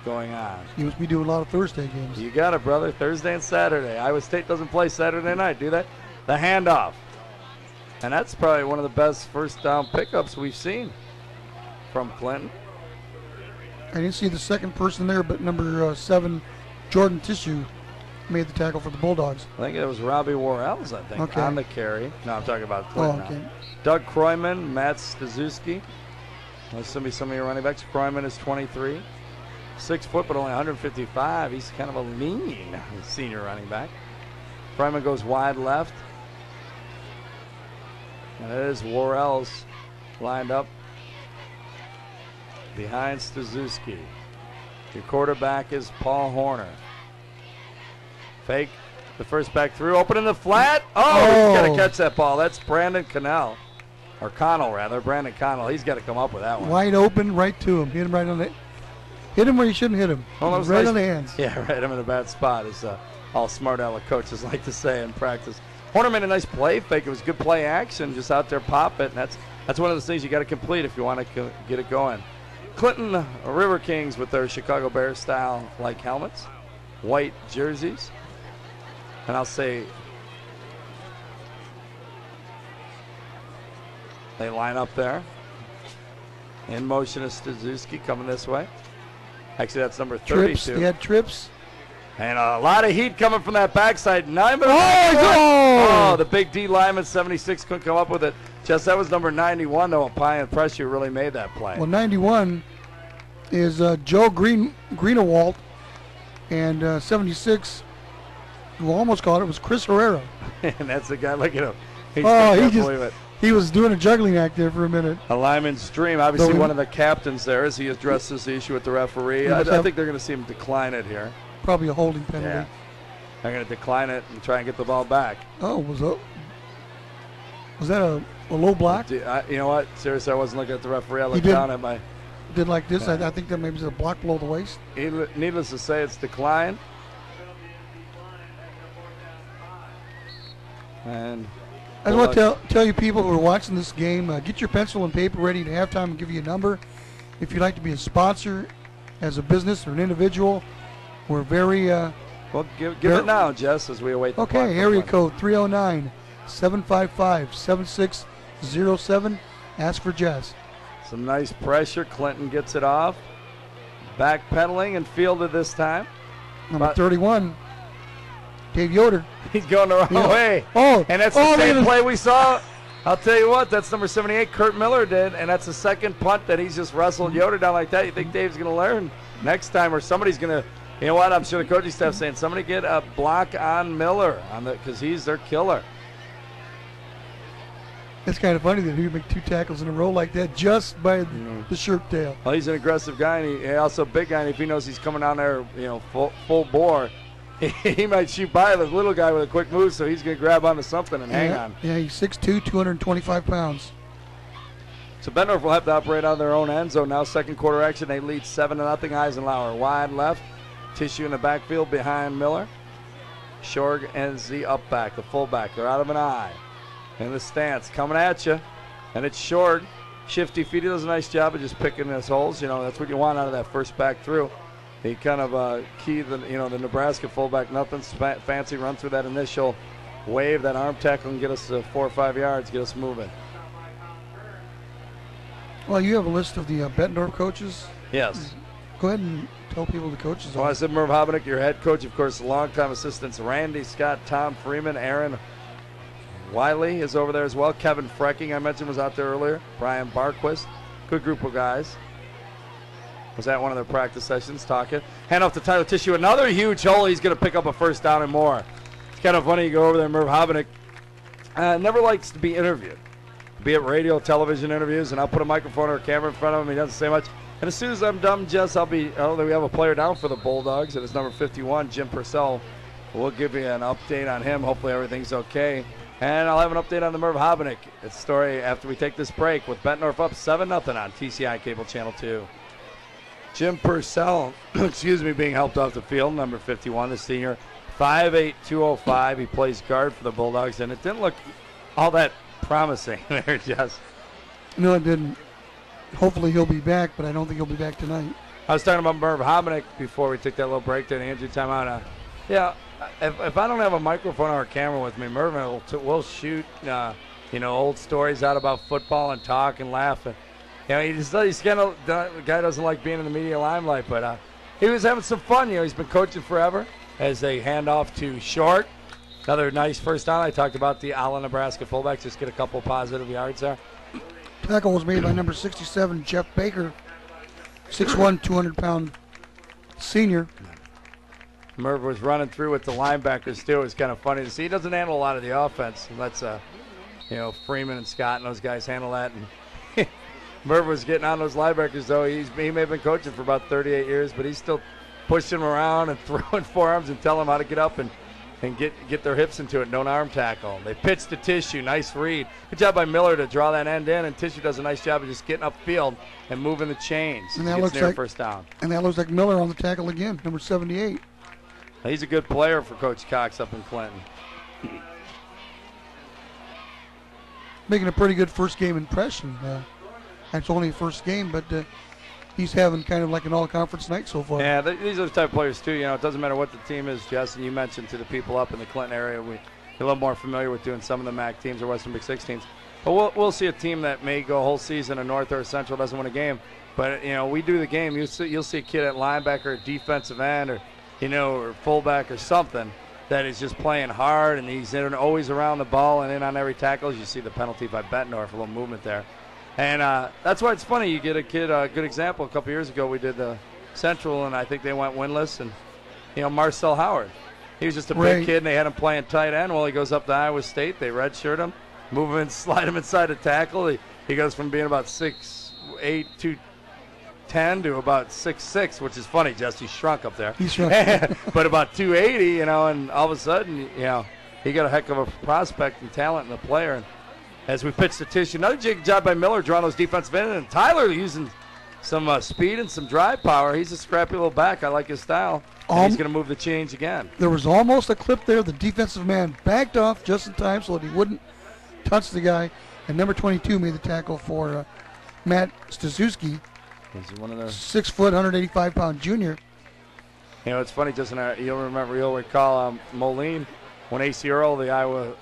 Speaker 1: going on.
Speaker 2: You must be doing a lot of Thursday games.
Speaker 1: You got it, brother. Thursday and Saturday. Iowa State doesn't play Saturday night, do they? The handoff. And that's probably one of the best first down pickups we've seen from Clinton.
Speaker 2: I didn't see the second person there, but number 7, Jordan Tissue, made the tackle for the Bulldogs.
Speaker 1: I think it was Robbie Worrells, I think, on the carry. No, I'm talking about Clinton now. Doug Kroyman, Matt Stazuski. That's going to be some of your running backs. Kroyman is 23. 6 foot, but only 155. He's kind of a lean senior running back. Kroyman goes wide left. And it is Worrells lined up behind Stazuski. Your quarterback is Paul Horner. Fake the first back through, open in the flat. Oh, he's got to catch that ball. That's Brandon Connell, or Connell rather. Brandon Connell. He's got to come up with that one.
Speaker 2: Wide open, right to him. Hit him right on the. Hit him where you shouldn't hit him.
Speaker 1: Well,
Speaker 2: right
Speaker 1: nice.
Speaker 2: On the hands.
Speaker 1: Yeah, right. Him in a bad spot, as all smart aleck coaches like to say in practice. Horner made a nice play fake. It was good play action, just out there pop it. And that's one of those things you got to complete if you want to get it going. Clinton River Kings with their Chicago Bears style like helmets, white jerseys. And I'll say they line up there. In motion is Stazuski coming this way. Actually, that's number 32.
Speaker 2: Trips. They had trips.
Speaker 1: And a lot of heat coming from that backside. Nyman.
Speaker 2: Oh,
Speaker 1: the big D lineman, 76, couldn't come up with it. Just that was number 91, though. Applying pressure really made that play.
Speaker 2: Well, 91 is Joe Greenewalt, and 76, who almost caught it, was Chris Herrera.
Speaker 1: And that's the guy. Look at him. Believe it.
Speaker 2: He was doing a juggling act there for a minute.
Speaker 1: A lineman's dream. Obviously, one of the captains there as he addresses the issue with the referee. I think they're going to see him decline it here.
Speaker 2: Probably a holding penalty.
Speaker 1: Yeah. They're going to decline it and try and get the ball back.
Speaker 2: Oh, was that a low block?
Speaker 1: You know what? Seriously, I wasn't looking at the referee. I looked down at my.
Speaker 2: Did like this. I think that maybe was a block below the waist.
Speaker 1: Needless to say, it's declined. And
Speaker 2: I just want to tell you people who are watching this game, get your pencil and paper ready to halftime and give you a number. If you'd like to be a sponsor as a business or an individual, we're very...
Speaker 1: well, give it now, Jess, as we await the
Speaker 2: Okay, area code 309-755-7607. Ask for Jess.
Speaker 1: Some nice pressure. Clinton gets it off. Backpedaling and fielded this time.
Speaker 2: Number 31, Dave Yoder.
Speaker 1: He's going the wrong way.
Speaker 2: Oh,
Speaker 1: and that's the same play we saw. I'll tell you what, that's number 78, Kurt Miller did, and that's the second punt that he's just wrestled Yoder down like that. You think Dave's going to learn next time, or somebody's going to, you know what, I'm sure the coaching staff's saying, somebody get a block on Miller because he's their killer.
Speaker 2: It's kind of funny that he would make 2 tackles in a row like that just by the shirt tail.
Speaker 1: Well, he's an aggressive guy, and he's also a big guy, and if he knows he's coming down there, full bore, he might shoot by the little guy with a quick move, so he's going to grab onto something and hang on.
Speaker 2: Yeah, he's 6'2", 225 pounds.
Speaker 1: So Bettendorf will have to operate out of their own end zone. Now second quarter action, they lead 7-0. Eisenhower wide left. Tissue in the backfield behind Miller. Shorg ends the up back, the fullback. They're out of an eye. In the stance, coming at you. And it's Shorg. Shifty feet. He does a nice job of just picking his holes. You know, that's what you want out of that first back through. He kind of keyed the Nebraska fullback. Nothing fancy. Run through that initial wave, that arm tackle, and get us 4 or 5 yards, get us moving.
Speaker 2: Well, you have a list of the Bettendorf coaches.
Speaker 1: Yes.
Speaker 2: Go ahead and tell people the coaches.
Speaker 1: Well, I said Merv Hobenick, your head coach, of course, longtime assistants Randy Scott, Tom Freeman, Aaron Wiley is over there as well. Kevin Frecking, I mentioned, was out there earlier. Brian Barquist, good group of guys. Was at one of their practice sessions talking. Hand off to Tyler Tissue, another huge hole. He's going to pick up a first down and more. It's kind of funny, you go over there, Merv Hobenick never likes to be interviewed. Be it radio, television interviews, and I'll put a microphone or a camera in front of him. He doesn't say much. And as soon as I'm done, Jess, we have a player down for the Bulldogs, and it's number 51, Jim Purcell. We'll give you an update on him. Hopefully everything's okay. And I'll have an update on the Merv Hobenick story after we take this break with Bettendorf up 7-0 on TCI Cable Channel 2. Jim Purcell, being helped off the field, number 51, the senior, 5'8", 205. He plays guard for the Bulldogs, and it didn't look all that promising there, Jess.
Speaker 2: No, it didn't. Hopefully he'll be back, but I don't think he'll be back tonight.
Speaker 1: I was talking about Merv Hobenick before we took that little break there, the injury timeout. If I don't have a microphone or a camera with me, Mervin will shoot, old stories out about football and talk and laugh. And, he's kind of the guy doesn't like being in the media limelight, but he was having some fun. He's been coaching forever. As they hand off to Short, another nice first down. I talked about the Ala Nebraska fullbacks. Just get a couple positive yards there.
Speaker 2: Tackle was made by number 67, Jeff Baker, 6'1", 200-pound senior.
Speaker 1: Merv was running through with the linebackers, too. It's kind of funny to see. He doesn't handle a lot of the offense. He lets, Freeman and Scott and those guys handle that. And Merv was getting on those linebackers, though. He may have been coaching for about 38 years, but he's still pushing them around and throwing forearms and telling them how to get up and get their hips into it. Don't arm tackle. They pitch to Tissue. Nice read. Good job by Miller to draw that end in, and Tissue does a nice job of just getting upfield and moving the chains.
Speaker 2: And that looks like
Speaker 1: first down.
Speaker 2: And that looks like Miller on the tackle again, number 78.
Speaker 1: He's a good player for Coach Cox up in Clinton.
Speaker 2: Making a pretty good first game impression. It's only a first game, but he's having kind of like an all-conference night so far.
Speaker 1: Yeah, these are the type of players, too. It doesn't matter what the team is, Justin. You mentioned to the people up in the Clinton area, we're a little more familiar with doing some of the MAC teams or Western Big 6 teams. But we'll see a team that may go a whole season in North or Central, doesn't win a game. But, we do the game. You'll see a kid at linebacker or defensive end or fullback or something that is just playing hard, and he's always around the ball and in on every tackle. As you see the penalty by Bettendorf, a little movement there. And that's why it's funny. You get a kid, a good example. A couple years ago, we did the Central, and I think they went winless. And, Marcel Howard, he was just a big kid, and they had him playing tight end. Well, he goes up to Iowa State. They redshirt him, move him and slide him inside a tackle. He goes from being about 6'8", 210 to about 6'6", which is funny. Jesse shrunk up there.
Speaker 2: He shrunk.
Speaker 1: But about 280, and all of a sudden, he got a heck of a prospect and talent in the player. And as we pitch the Tissue, another job by Miller drawing those defensive ends, and Tyler using some speed and some drive power. He's a scrappy little back. I like his style. And he's going to move the chains again.
Speaker 2: There was almost a clip there. The defensive man backed off just in time so that he wouldn't touch the guy. And number 22 made the tackle for Matt Staszewski.
Speaker 1: He's one of those
Speaker 2: 6 foot, 185-pound junior.
Speaker 1: It's funny, Justin. You'll recall Moline when A.C. Earl, the Iowa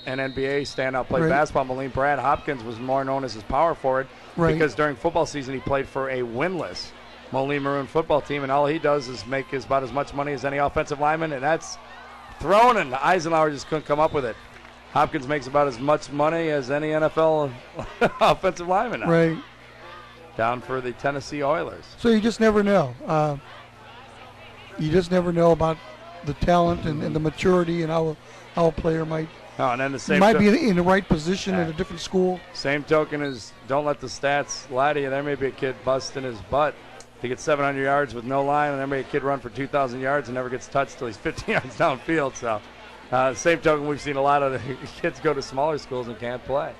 Speaker 1: and NBA standout, played basketball. Moline Brad Hopkins was more known as his power forward because during football season he played for a winless Moline Maroon football team, and all he does is make about as much money as any offensive lineman, and that's thrown, and Eisenhower just couldn't come up with it. Hopkins makes about as much money as any NFL offensive lineman now.
Speaker 2: Right.
Speaker 1: Down for the Tennessee Oilers.
Speaker 2: So you just never know. You just never know about the talent and the maturity and how a player might
Speaker 1: and then the same
Speaker 2: be in the right position at a different school.
Speaker 1: Same token is don't let the stats lie to you. There may be a kid busting his butt to get 700 yards with no line, and there may be a kid run for 2,000 yards and never gets touched till he's 15 yards downfield. So same token, we've seen a lot of the kids go to smaller schools and can't play.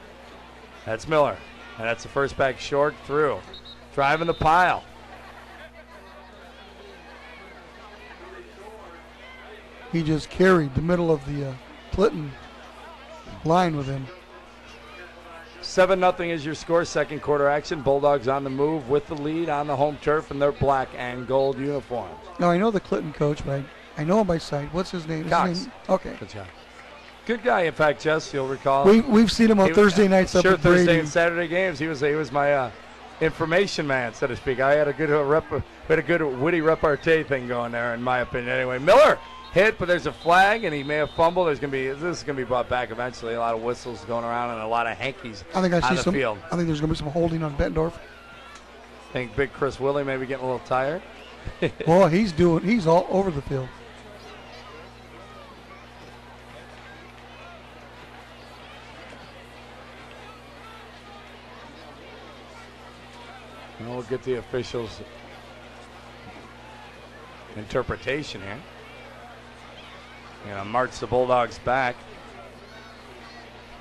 Speaker 1: That's Miller. And that's the first back short through. Driving the pile.
Speaker 2: He just carried the middle of the Clinton line with him.
Speaker 1: 7-0 is your score. Second quarter action. Bulldogs on the move with the lead on the home turf in their black and gold uniforms.
Speaker 2: Now, I know the Clinton coach, but I know him by sight. What's his name?
Speaker 1: Cox.
Speaker 2: Okay.
Speaker 1: Good guy, in fact, Jess, you'll recall.
Speaker 2: We've seen him on Thursday nights up at Brady.
Speaker 1: Thursday and Saturday games. He was my information man, so to speak. I had a good witty repartee thing going there, in my opinion. Anyway, Miller hit, but there's a flag, and he may have fumbled. This is going to be brought back eventually. A lot of whistles going around and a lot of hankies on the field.
Speaker 2: I think there's going to be some holding on Bettendorf.
Speaker 1: I think big Chris Willie may be getting a little tired.
Speaker 2: Well, he's all over the field.
Speaker 1: And we'll get the officials' interpretation here. March the Bulldogs back.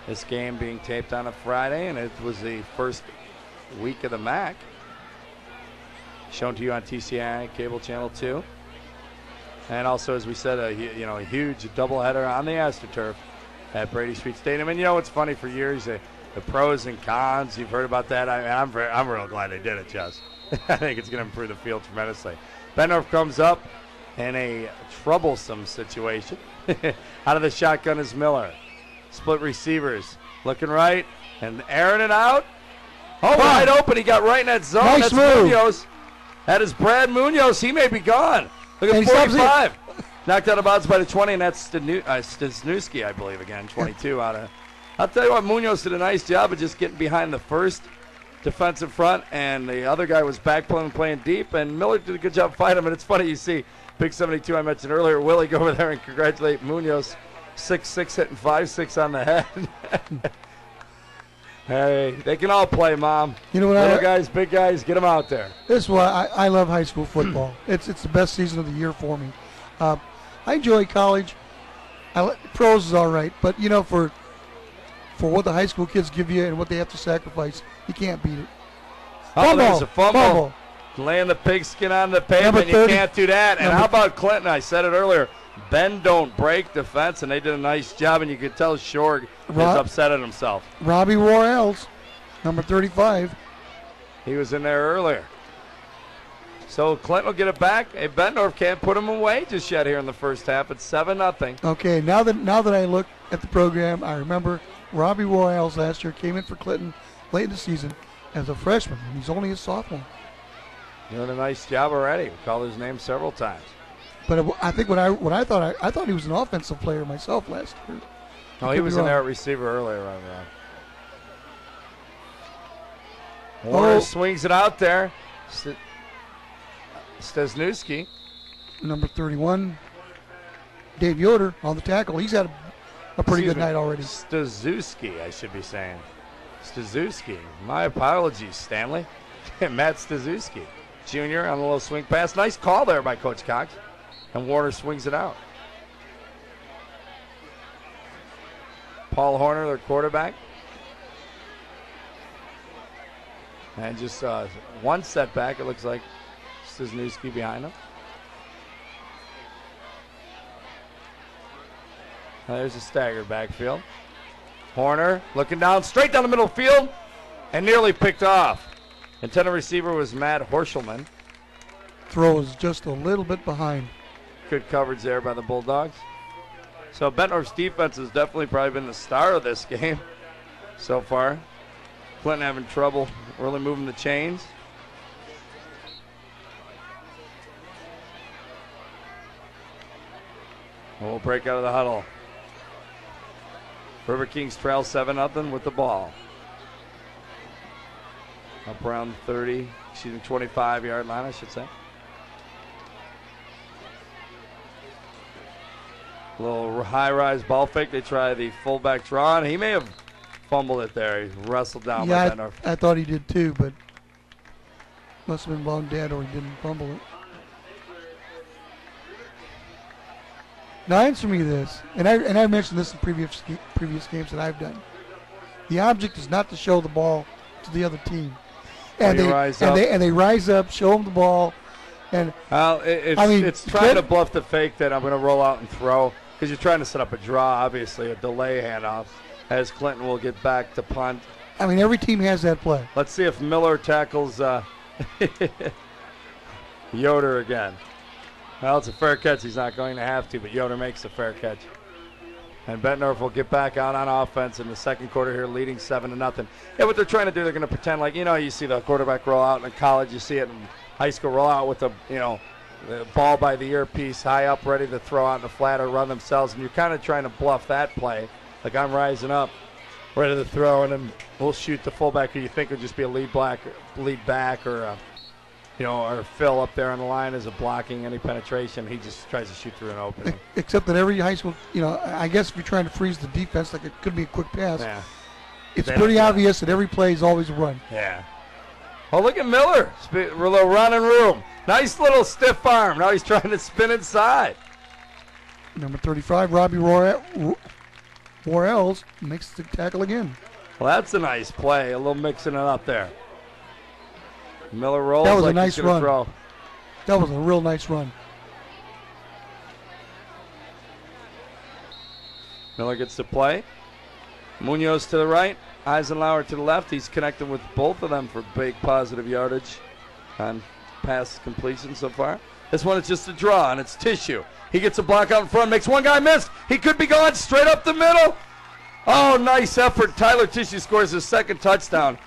Speaker 1: This game being taped on a Friday, and it was the first week of the MAC. Shown to you on TCI Cable Channel 2. And also, as we said, a huge doubleheader on the AstroTurf at Brady Street Stadium. And it's funny, for years, the pros and cons, you've heard about that. I'm real glad they did it, Jess. I think it's going to improve the field tremendously. Bettendorf comes up in a troublesome situation. Out of the shotgun is Miller. Split receivers. Looking right and airing it out. Oh, wide open. He got right in that zone.
Speaker 2: Nice
Speaker 1: That's
Speaker 2: move.
Speaker 1: Munoz. That is Brad Munoz. He may be gone. Look at 45. Knocked out of bounds by the 20, and that's Staniewski, I believe, again. 22 out of. I'll tell you what, Munoz did a nice job of just getting behind the first defensive front, and the other guy was back playing deep, and Miller did a good job fighting him. And it's funny, you see Big 72 I mentioned earlier, Willie go over there and congratulate Munoz, 6'6", hitting 5'6" on the head. Hey, they can all play, Mom.
Speaker 2: You know what?
Speaker 1: Little guys, big guys, get them out there.
Speaker 2: This is why I love high school football. It's the best season of the year for me. I enjoy college. Pros is all right, but for what the high school kids give you and what they have to sacrifice, you can't beat it.
Speaker 1: There's a fumble. Laying the pigskin on the pavement, you can't do that. And how about Clinton? I said it earlier. Bend, don't break defense, and they did a nice job, and you could tell Shorg is upset at himself.
Speaker 2: Robbie Royals, number 35.
Speaker 1: He was in there earlier. So Clinton will get it back. Hey, Bettendorf can't put him away just yet here in the first half. It's 7-0.
Speaker 2: Okay, now that I look at the program, I remember Robbie Royals last year came in for Clinton late in the season as a freshman, and he's only a sophomore.
Speaker 1: Doing a nice job already. We called his name several times.
Speaker 2: But I think I thought he was an offensive player myself last year.
Speaker 1: No, he was in there at receiver earlier. Right. Warner swings it out there. Staniewski.
Speaker 2: Number 31, Dave Yoder on the tackle. He's had a pretty good night already.
Speaker 1: Staniewski, I should be saying. Staniewski. My apologies, Stanley. Matt Staniewski, Jr. on a little swing pass. Nice call there by Coach Cox. And Warner swings it out. Paul Horner, their quarterback. And just one setback, it looks like. Staniewski behind him. There's a staggered backfield. Horner looking down, straight down the middle field, and nearly picked off. Intended receiver was Matt Horschelman.
Speaker 2: Throws just a little bit behind.
Speaker 1: Good coverage there by the Bulldogs. So Bettendorf's defense has definitely probably been the star of this game so far. Clinton having trouble really moving the chains. We'll break out of the huddle. River Kings trail 7-0 with the ball. Up around 25-yard line, I should say. A little high-rise ball fake. They try the fullback draw, and he may have fumbled it there. He wrestled down by Bettendorf.
Speaker 2: I thought he did too, but must have been long dead or he didn't fumble it. Now answer me this, and I mentioned this in previous games that I've done. The object is not to show the ball to the other team. And
Speaker 1: They
Speaker 2: rise up, show them the ball. And
Speaker 1: it's trying to bluff the fake that I'm going to roll out and throw, because you're trying to set up a draw, obviously, a delay handoff, as Clinton will get back to punt.
Speaker 2: I mean, every team has that play.
Speaker 1: Let's see if Miller tackles Yoder again. Well, it's a fair catch. He's not going to have to, but Yoder makes a fair catch. And Bettendorf will get back out on offense in the second quarter here, leading 7-0. Yeah, what they're trying to do, they're going to pretend like, you see the quarterback roll out in college, you see it in high school, roll out with the ball by the earpiece, high up, ready to throw out in the flat or run themselves, and you're kind of trying to bluff that play. Like, I'm rising up, ready to throw, and then we'll shoot the fullback who you think would just be a lead back, or or Phil up there on the line as a blocking any penetration. He just tries to shoot through an opening.
Speaker 2: Except that every high school, I guess if you're trying to freeze the defense, like it could be a quick pass.
Speaker 1: Yeah.
Speaker 2: It's pretty obvious that every play is always a run.
Speaker 1: Yeah. Oh, look at Miller. A little running room. Nice little stiff arm. Now he's trying to spin inside.
Speaker 2: Number 35, Robbie Worrells makes the tackle again.
Speaker 1: Well, that's a nice play. A little mixing it up there. Miller rolls.
Speaker 2: That was
Speaker 1: like
Speaker 2: a nice run.
Speaker 1: Throw.
Speaker 2: That was a real nice run.
Speaker 1: Miller gets to play. Munoz to the right. Eisenhower to the left. He's connected with both of them for big positive yardage on pass completion so far. This one is just a draw, and it's Tissue. He gets a block out in front, makes one guy miss. He could be going straight up the middle. Oh, nice effort. Tyler Tissue scores his second touchdown.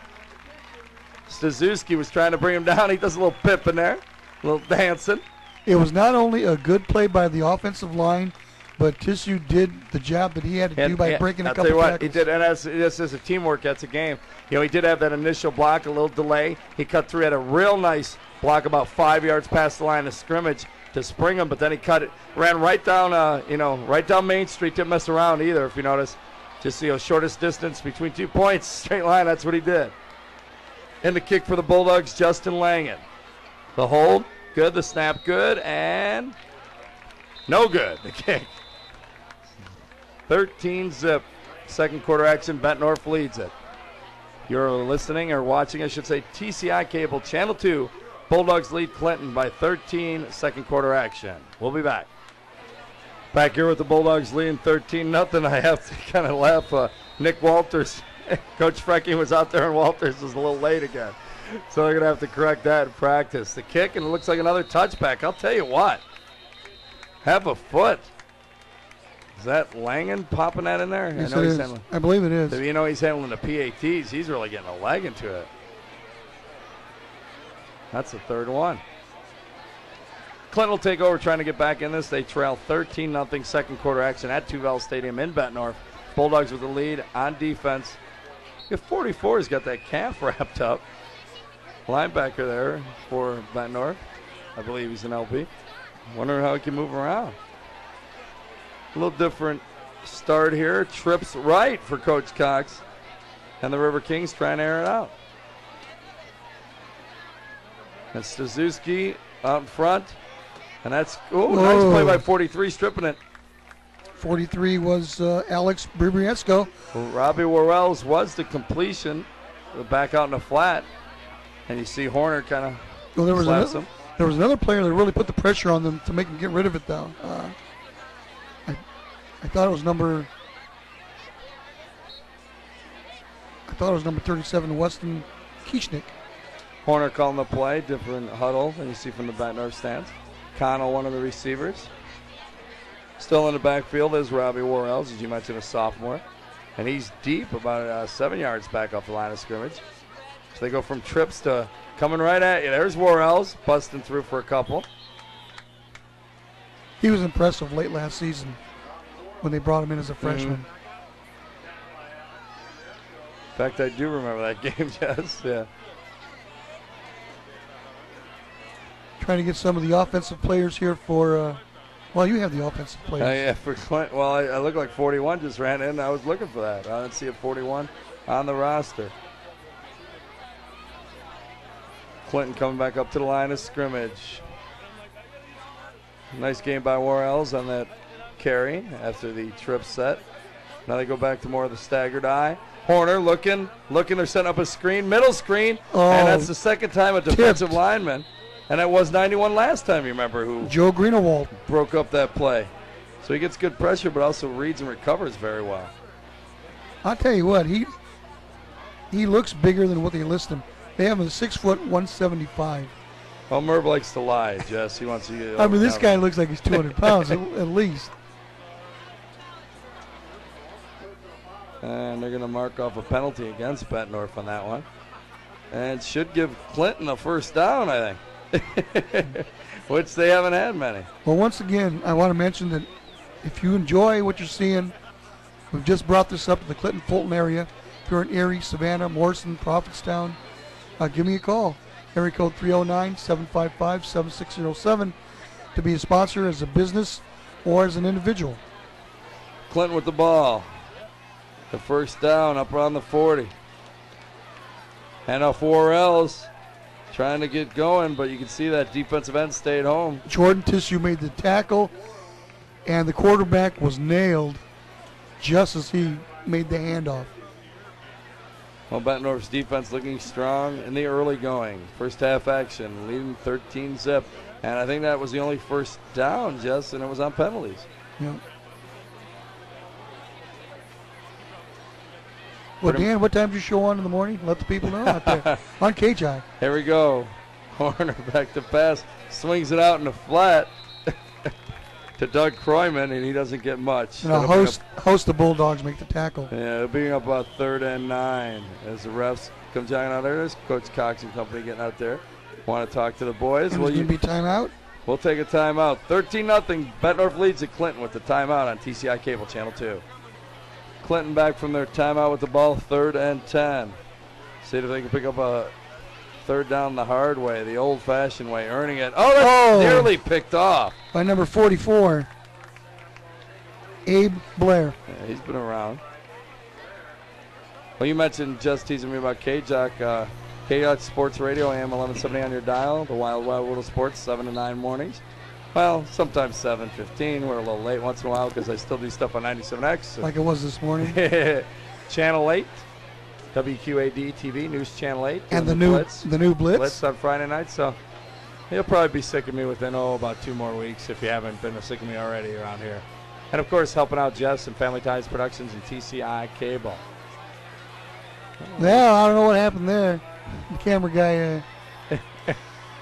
Speaker 1: Stazuski was trying to bring him down. He does a little pip in there, a little dancing.
Speaker 2: It was not only a good play by the offensive line, but Tissue did the job that he had to do by breaking a couple tackles.
Speaker 1: I'll tell you what, he did, and this is a teamwork. That's a game. He did have that initial block, a little delay. He cut through, had a real nice block about 5 yards past the line of scrimmage to spring him, but then he ran right down, right down Main Street. Didn't mess around either, if you notice. Just shortest distance between 2 points, straight line. That's what he did. And the kick for the Bulldogs, Justin Langen. The hold, good. The snap, good, and no good. The kick. 13-zip. Second quarter action. Bettendorf leads it. You're listening or watching, I should say, TCI Cable Channel 2. Bulldogs lead Clinton by 13. Second quarter action. We'll be back. Back here with the Bulldogs leading 13-0. I have to kind of laugh. Nick Walters, Coach Frecky was out there, and Walters was a little late again. So they're going to have to correct that in practice. The kick, and it looks like another touchback. I'll tell you what. Half a foot. Is that Langen popping that in there?
Speaker 2: Yes, it is. I believe it is.
Speaker 1: He's handling the PATs. He's really getting a leg into it. That's the third one. Clinton will take over trying to get back in this. They trail 13-0 second quarter action at Tuval Stadium in Bettendorf. Bulldogs with the lead on defense. 44's got that calf wrapped up. Linebacker there for Bettendorf. I believe he's an LB. Wondering how he can move around. A little different start here. Trips right for Coach Cox. And the River Kings trying to air it out. And Stazuski out in front. And that's, nice play by 43, stripping it.
Speaker 2: 43 was Alex Bribriesco.
Speaker 1: Robbie Worrells was the completion. Back out in the flat. And you see Horner kind of slaps him.
Speaker 2: There was another player that really put the pressure on them to make them get rid of it, though. I thought it was number 37, Weston Kieschnick.
Speaker 1: Horner calling the play, different huddle than you see from the Bettendorf stands. Connell, one of the receivers. Still in the backfield is Robbie Worrells, as you mentioned, a sophomore. And he's deep, about 7 yards back off the line of scrimmage. So they go from trips to coming right at you. There's Worrells, busting through for a couple.
Speaker 2: He was impressive late last season when they brought him in as a freshman.
Speaker 1: In fact, I do remember that game, yes. Yeah.
Speaker 2: Trying to get some of the offensive players here for, you have the offensive players.
Speaker 1: Yeah, for Clint. Well, I look like 41 just ran in. I was looking for that. I didn't see a 41 on the roster. Clinton coming back up to the line of scrimmage. Nice game by Worrells on that carry after the trip set. Now they go back to more of the staggered eye. Horner looking. They're setting up a screen, middle screen, and that's the second time a defensive lineman. And that was 91 last time, you remember, who
Speaker 2: Joe Greenewald
Speaker 1: broke up that play. So he gets good pressure, but also reads and recovers very well.
Speaker 2: I'll tell you what, he looks bigger than what they list him. They have him at 6 foot 175.
Speaker 1: Well, Merv likes to lie, Jess. He wants to get
Speaker 2: I mean, this guy looks like he's 200 pounds at least.
Speaker 1: And they're going to mark off a penalty against Bettendorf on that one. And should give Clinton a first down, I think, which they haven't had many.
Speaker 2: Well, once again, I want to mention that if you enjoy what you're seeing, we've just brought this up to the Clinton-Fulton area. If you're in Erie, Savannah, Morrison, Prophetstown, give me a call. Area code 309-755-7607 to be a sponsor as a business or as an individual.
Speaker 1: Clinton with the ball. The first down up around the 40. And off Worrell's trying to get going, but you can see that defensive end stayed home.
Speaker 2: Jordan Tissue made the tackle, and the quarterback was nailed just as he made the handoff.
Speaker 1: Well, Bettendorf's defense looking strong in the early going. First half action, leading 13-zip. And I think that was the only first down, Jess, and it was on penalties.
Speaker 2: Yeah. Well, Dan, what time's your show on in the morning? Let the people know out there on KJ.
Speaker 1: Here we go. Horner back to pass. Swings it out in the flat to Doug Kroyman, and he doesn't get much.
Speaker 2: And host the Bulldogs make the tackle.
Speaker 1: Yeah, it'll be up about 3rd and 9 as the refs come jogging out there. There's Coach Cox and company getting out there. Want to talk to the boys.
Speaker 2: Will you be timeout?
Speaker 1: We'll take a timeout. 13-0. Bettendorf leads at Clinton with the timeout on TCI Cable Channel 2. Clinton back from their timeout with the ball, 3rd and 10. See if they can pick up a third down the hard way, the old-fashioned way, earning it. Oh, that's nearly picked off.
Speaker 2: By number 44, Abe Blair.
Speaker 1: Yeah, he's been around. Well, you mentioned just teasing me about KJOC. KJOC Sports Radio, AM 1170 on your dial, the Wild Wild World of Sports, 7 to 9 mornings. Well, sometimes 7:15. We're a little late once in a while because I still do stuff on 97X.
Speaker 2: Like it was this morning.
Speaker 1: Channel 8, WQAD TV, News Channel 8.
Speaker 2: And the new Blitz.
Speaker 1: Blitz on Friday night. So you'll probably be sick of me within, about 2 more weeks if you haven't been sick of me already around here. And, of course, helping out Jess and Family Ties Productions and TCI Cable.
Speaker 2: Yeah, I don't know what happened there. The camera guy.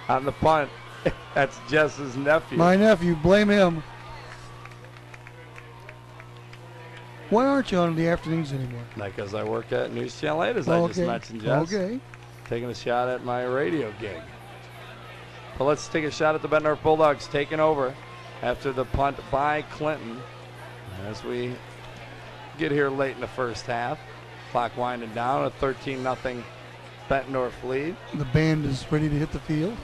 Speaker 1: On the punt. That's Jess's nephew.
Speaker 2: My nephew. Blame him. Why aren't you on in the afternoons anymore?
Speaker 1: Because I work at News Channel 8, as I just mentioned, Jess.
Speaker 2: Okay.
Speaker 1: Taking a shot at my radio gig. But let's take a shot at the Bettendorf Bulldogs taking over after the punt by Clinton. As we get here late in the first half. Clock winding down, a 13-0 Bettendorf lead.
Speaker 2: The band is ready to hit the field.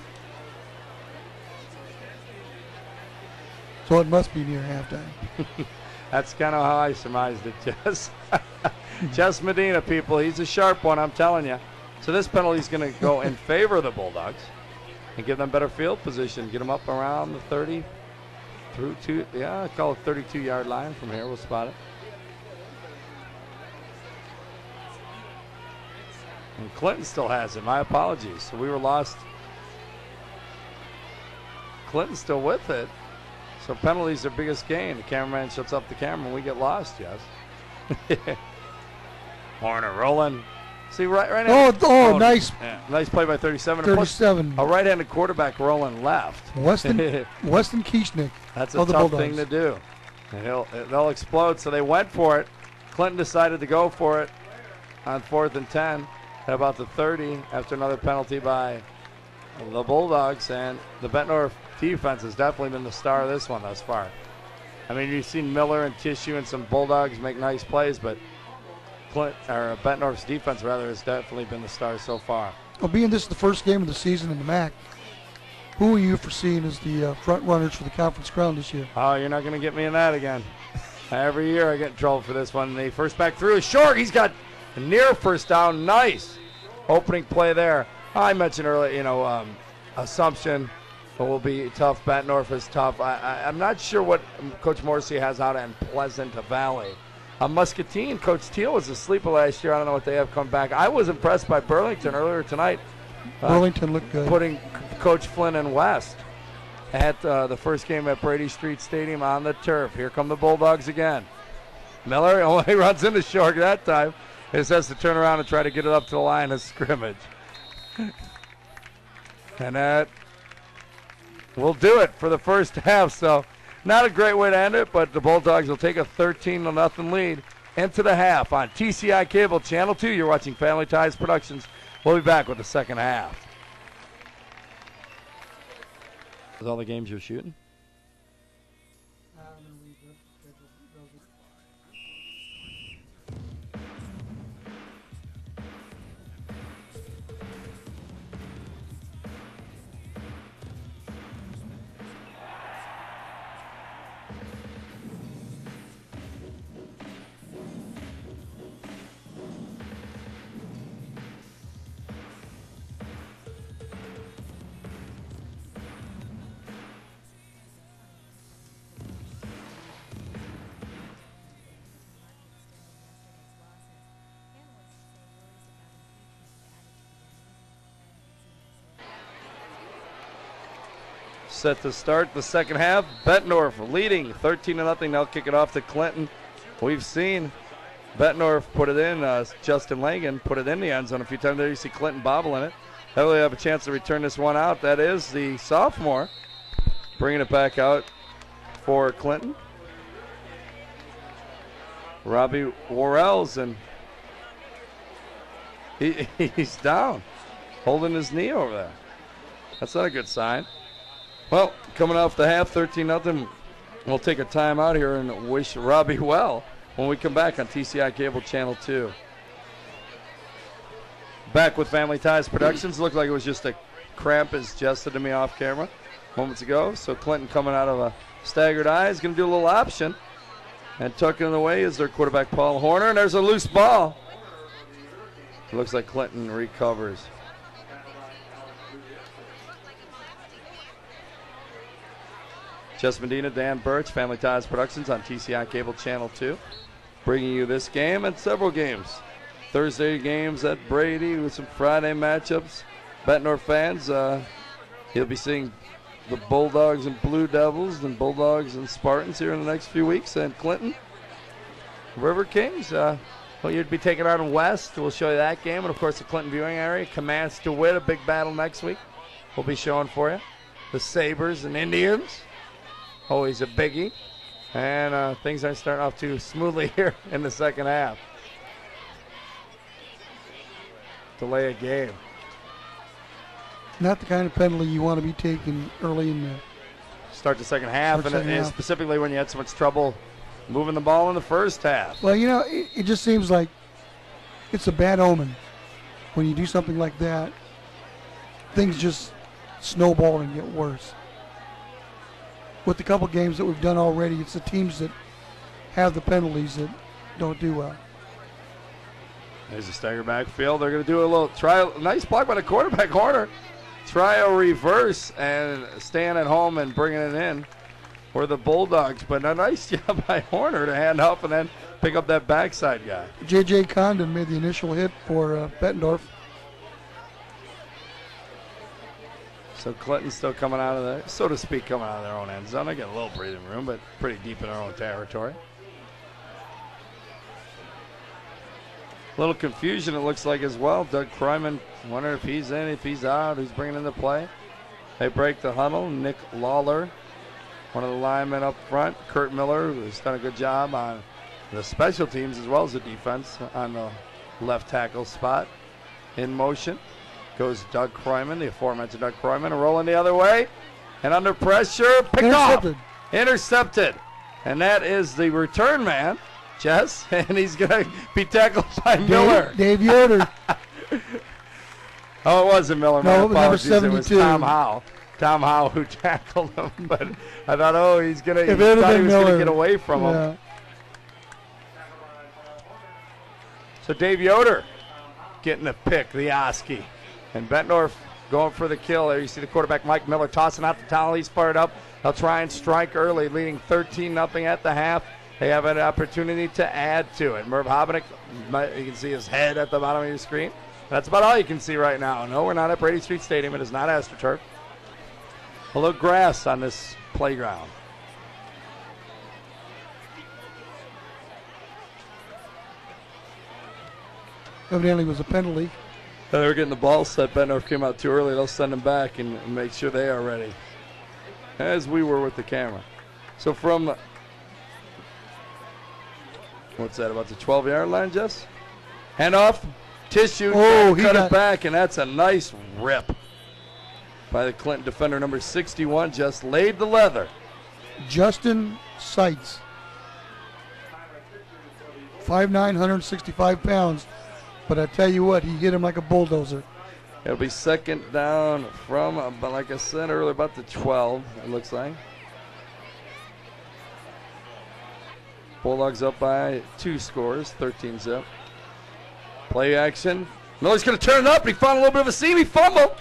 Speaker 2: So it must be near halftime.
Speaker 1: That's kind of how I surmised it, Jess. Jess Medina, people, he's a sharp one, I'm telling you. So this penalty is going to go in favor of the Bulldogs and give them better field position. Get them up around the 30 through I call it 32-yard line from here. We'll spot it. And Clinton still has it. My apologies. So we were lost. Clinton's still with it. So penalties are biggest gain. The cameraman shuts off the camera and we get lost, yes. Horner rolling. See, right now.
Speaker 2: Nice.
Speaker 1: Yeah, nice play by 37.
Speaker 2: 37.
Speaker 1: A right-handed quarterback rolling left.
Speaker 2: Weston Kieschnick.
Speaker 1: That's a tough thing to do. And they'll explode. So they went for it. Clinton decided to go for it on 4th and 10 at about the 30 after another penalty by the Bulldogs. And the Bettendorf defense has definitely been the star of this one thus far. I mean, you've seen Miller and Tissue and some Bulldogs make nice plays, but Bettendorf's defense, has definitely been the star so far.
Speaker 2: Well, being this is the first game of the season in the MAC, who are you foreseeing as the front runners for the conference crown this year?
Speaker 1: Oh, you're not going to get me in that again. Every year I get in trouble for this one. The first back through is short. He's got a near first down. Nice opening play there. I mentioned earlier, Assumption will be tough. Bettendorf is tough. I'm not sure what Coach Morrissey has out in Pleasant Valley. Muscatine. Coach Teal was a sleeper last year. I don't know what they have come back. I was impressed by Burlington earlier tonight.
Speaker 2: Burlington looked good.
Speaker 1: Putting Coach Flynn and West at the first game at Brady Street Stadium on the turf. Here come the Bulldogs again. Miller only runs into short that time. He just has to turn around and try to get it up to the line of scrimmage. And that will do it for the first half. So not a great way to end it, but the Bulldogs will take a 13-0 lead into the half on TCI Cable Channel 2. You're watching Family Ties Productions. We'll be back with the second half. Is all the games you're shooting? Set to start the second half. Bettendorf leading 13-0. They'll kick it off to Clinton. We've seen Bettendorf put it in. Justin Langan put it in the end zone a few times. There you see Clinton bobbling it. They'll have a chance to return this one out. That is the sophomore bringing it back out for Clinton. Robbie Worrells, and he's down, holding his knee over there. That's not a good sign. Well, coming off the half, 13-0. We'll take a timeout here and wish Robbie well when we come back on TCI Cable Channel 2. Back with Family Ties Productions. Looked like it was just a cramp, as Jess said to me off camera moments ago. So Clinton coming out of a staggered eye is going to do a little option. And tucking it away is their quarterback, Paul Horner. And there's a loose ball. It looks like Clinton recovers. Jess Medina, Dan Birch, Family Ties Productions on TCI Cable Channel 2. Bringing you this game and several games. Thursday games at Brady with some Friday matchups. Bettendorf fans, you'll be seeing the Bulldogs and Blue Devils and Bulldogs and Spartans here in the next few weeks. And Clinton, River Kings, well, you'd be taking on West. We'll show you that game. And, of course, the Clinton viewing area. Commands to win a big battle next week. We'll be showing for you. The Sabres and Indians. Always a biggie. And things aren't starting off too smoothly here in the second half. Delay a game.
Speaker 2: Not the kind of penalty you want to be taking early in the
Speaker 1: start the second half, and specifically when you had so much trouble moving the ball in the first half.
Speaker 2: Well, you know, it just seems like it's a bad omen when you do something like that. Things just snowball and get worse. With the couple games that we've done already, it's the teams that have the penalties that don't do well.
Speaker 1: There's a stagger backfield. They're going to do a little nice block by the quarterback, Horner. Try a reverse and staying at home and bringing it in for the Bulldogs. But a nice job by Horner to hand off and then pick up that backside guy.
Speaker 2: J.J. Condon made the initial hit for Bettendorf.
Speaker 1: So Clinton's still coming out of there, so to speak, coming out of their own end zone. They get a little breathing room, but pretty deep in their own territory. A little confusion, it looks like, as well. Doug Kryman, wondering if he's in, if he's out, who's bringing in the play. They break the huddle. Nick Lawler, one of the linemen up front. Kurt Miller, who's done a good job on the special teams as well as the defense on the left tackle spot. In motion goes Doug Kryman, the aforementioned Doug Kryman, rolling the other way. And under pressure, picked off. Intercepted. And that is the return man, Jess, and he's going to be tackled by Miller.
Speaker 2: Dave Yoder.
Speaker 1: Oh, it wasn't Miller.
Speaker 2: No, number 72.
Speaker 1: It was Tom Howe. Tom Howe who tackled him. But I thought, he's going to get away from him. So Dave Yoder getting the pick, the Oski. And Bettendorf going for the kill. There you see the quarterback, Mike Miller, tossing out the towel. He's fired up. They'll try and strike early, leading 13-0 at the half. they have an opportunity to add to it. Merv Hobenick, you can see his head at the bottom of your screen. That's about all you can see right now. No, we're not at Brady Street Stadium. It is not AstroTurf. A little grass on this playground.
Speaker 2: Evidently it was a penalty.
Speaker 1: They were getting the ball set. Bettendorf came out too early. They'll send them back and make sure they are ready, as we were with the camera. So from, what's that, about the 12-yard line, Jess? Handoff, Tissue, cut it back, and that's a nice rip by the Clinton defender, number 61, just laid the leather.
Speaker 2: Justin Seitz, 5'9", 165 pounds. But I tell you what, he hit him like a bulldozer.
Speaker 1: It'll be second down from, like I said earlier, about the 12, it looks like. Bulldogs up by 2 scores, 13-zip. Play action. Miller's going to turn it up, and he found a little bit of a seam. He fumbled.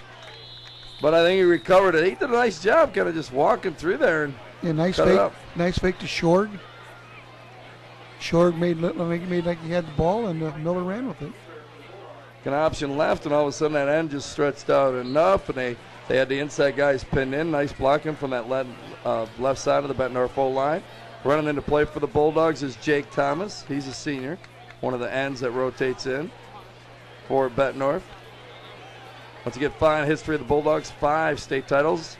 Speaker 1: But I think he recovered it. He did a nice job kind of just walking through there. And
Speaker 2: nice fake to Shorg. Shorg made like he had the ball, and Miller ran with it.
Speaker 1: An option left, and all of a sudden that end just stretched out enough, and they had the inside guys pinned in. Nice blocking from that left side of the Bettendorf O-line. Running into play for the Bulldogs is Jake Thomas. He's a senior, one of the ends that rotates in for Bettendorf. Once again, fine history of the Bulldogs, 5 state titles.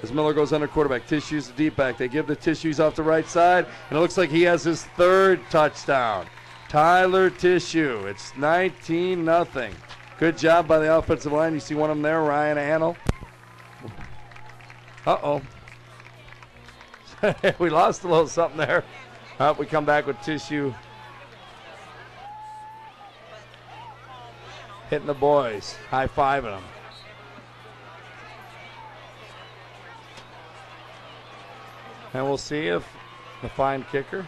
Speaker 1: As Miller goes under quarterback, Tissue's the deep back. They give the Tissues off the right side, and it looks like he has his 3rd touchdown. Tyler Tissue. It's 19-0. Good job by the offensive line. You see one of them there, Ryan Annell. Uh-oh. We lost a little something there. We come back with Tissue hitting the boys, high-fiving them. And we'll see if the fine kicker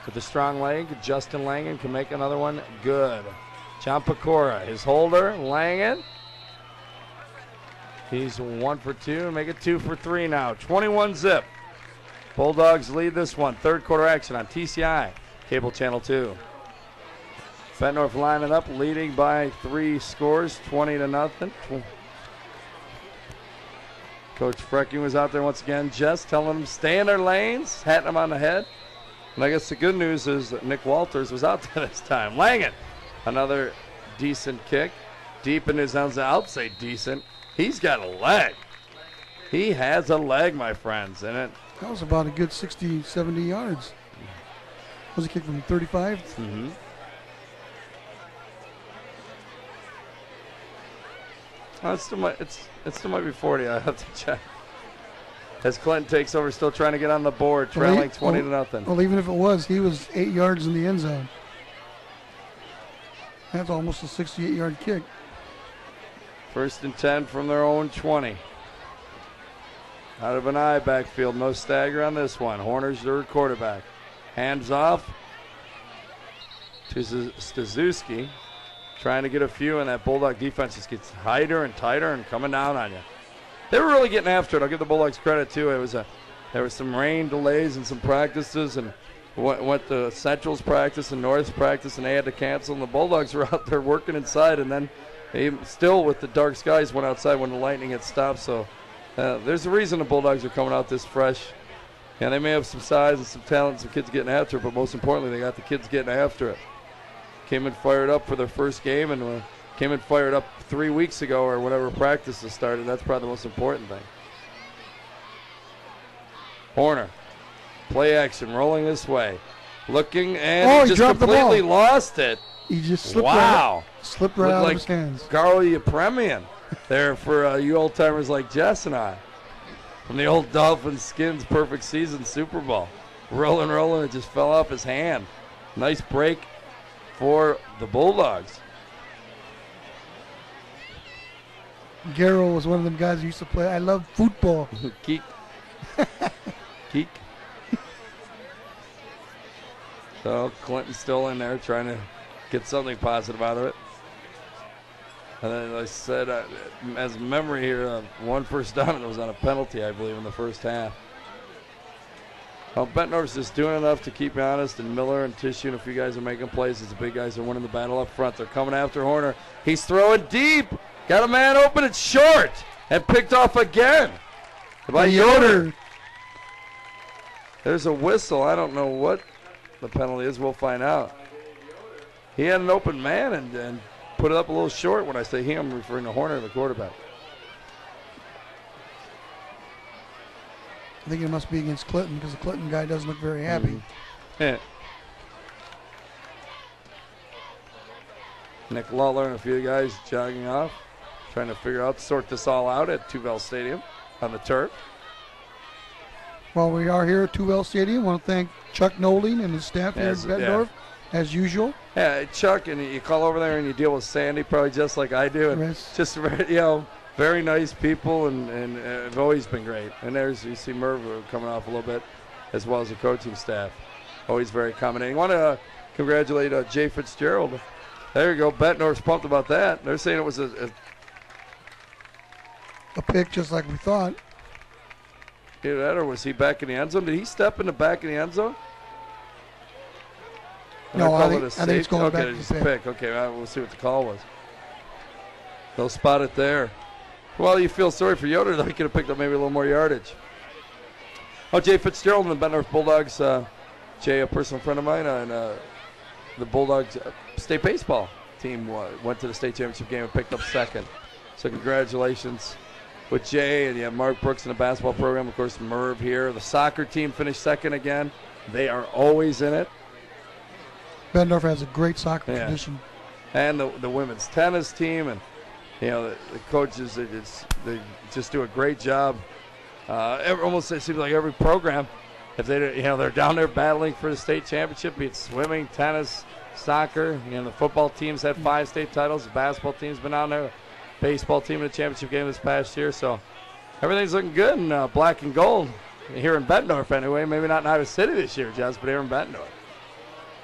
Speaker 1: with the strong leg, Justin Langen, can make another one good. John Pecora, his holder, Langen. He's 1 for 2, make it 2 for 3 now. 21-zip. Bulldogs lead this one. 3rd quarter action on TCI, Cable Channel 2. Bettendorf lining up, leading by 3 scores, 20-0. Coach Frecking was out there once again, just telling them stay in their lanes, patting them on the head. And I guess the good news is that Nick Walters was out there this time. Langen, another decent kick. Deep in his own zone. I'll say decent. He's got a leg. He has a leg, my friends. And
Speaker 2: that was about a good 60, 70 yards. Was a kick from 35?
Speaker 1: Mm-hmm. Oh, it still might be 40. I have to check. As Clinton takes over, still trying to get on the board, trailing 20-0.
Speaker 2: Well, even if it was, he was 8 yards in the end zone. That's almost a 68-yard kick.
Speaker 1: 1st and 10 from their own 20. Out of an eye backfield, no stagger on this one. Horner's their quarterback. Hands off to Stazuski. Trying to get a few, and that Bulldog defense just gets tighter and tighter and coming down on you. They were really getting after it. I'll give the Bulldogs credit, too. There was some rain delays and some practices, and went to Central's practice and North's practice, and they had to cancel, and the Bulldogs were out there working inside, and then they still, with the dark skies, went outside when the lightning had stopped. So there's a reason the Bulldogs are coming out this fresh. And they may have some size and some talent, some kids getting after it, but most importantly, they got the kids getting after it. Came in fired up for their first game, and came in fired up 3 weeks ago or whenever practices started. That's probably the most important thing. Horner, play action, rolling this way. Looking, and he just completely lost it.
Speaker 2: He just slipped
Speaker 1: right out
Speaker 2: of his hands.
Speaker 1: Garo Yepremian there for you old-timers like Jess and I. From the old Dolphins Skins Perfect Season Super Bowl. Rolling, it just fell off his hand. Nice break for the Bulldogs.
Speaker 2: Garrow was one of them guys who used to play. I love football.
Speaker 1: Keek. So Clinton's still in there trying to get something positive out of it. And then, like I said, as a memory here, one first down, and it was on a penalty, I believe, in the first half. Bettendorf's just doing enough to keep me honest, and Miller and Tissue and a few guys are making plays as the big guys are winning the battle up front. They're coming after Horner. He's throwing deep. Got a man open. It's short. And picked off again by Yoder. There's a whistle. I don't know what the penalty is. We'll find out. He had an open man and put it up a little short. When I say he, I'm referring to Horner, the quarterback.
Speaker 2: I think it must be against Clinton because the Clinton guy doesn't look very happy.
Speaker 1: Nick Lawler and a few guys jogging off, trying to sort this all out at Tuvell Stadium on the turf.
Speaker 2: Well, we are here at Tuvell Stadium. I want to thank Chuck Nolding and his staff here at Bettendorf, as usual.
Speaker 1: Yeah, Chuck, and you call over there and you deal with Sandy probably just like I do. And just, very nice people and have always been great. And you see Merv coming off a little bit, as well as the coaching staff. Always very accommodating. I want to congratulate Jay Fitzgerald. There you go. Bettendorf's pumped about that. They're saying it was a
Speaker 2: pick just like we thought.
Speaker 1: Either that or was he back in the end zone? Did he step in the back of the end zone?
Speaker 2: No, I think it's going back to the pick.
Speaker 1: Okay, we'll see what the call was. They'll spot it there. Well, you feel sorry for Yoder, though. He could have picked up maybe a little more yardage. Jay Fitzgerald and the Bettendorf Bulldogs. Jay, a personal friend of mine, and the Bulldogs state baseball team went to the state championship game and picked up second. So congratulations with Jay, and you have Mark Brooks in the basketball program. Of course, Merv here. The soccer team finished second again. They are always in it.
Speaker 2: Bettendorf has a great soccer tradition.
Speaker 1: And the women's tennis team, and the coaches, they just do a great job. Almost it seems like every program, if they're down there battling for the state championship, be it swimming, tennis, soccer. The football teams had 5 state titles. The basketball team's been down there. Baseball team in the championship game this past year. So everything's looking good in black and gold here in Bettendorf anyway. Maybe not in Iowa City this year, Jess, but here in Bettendorf.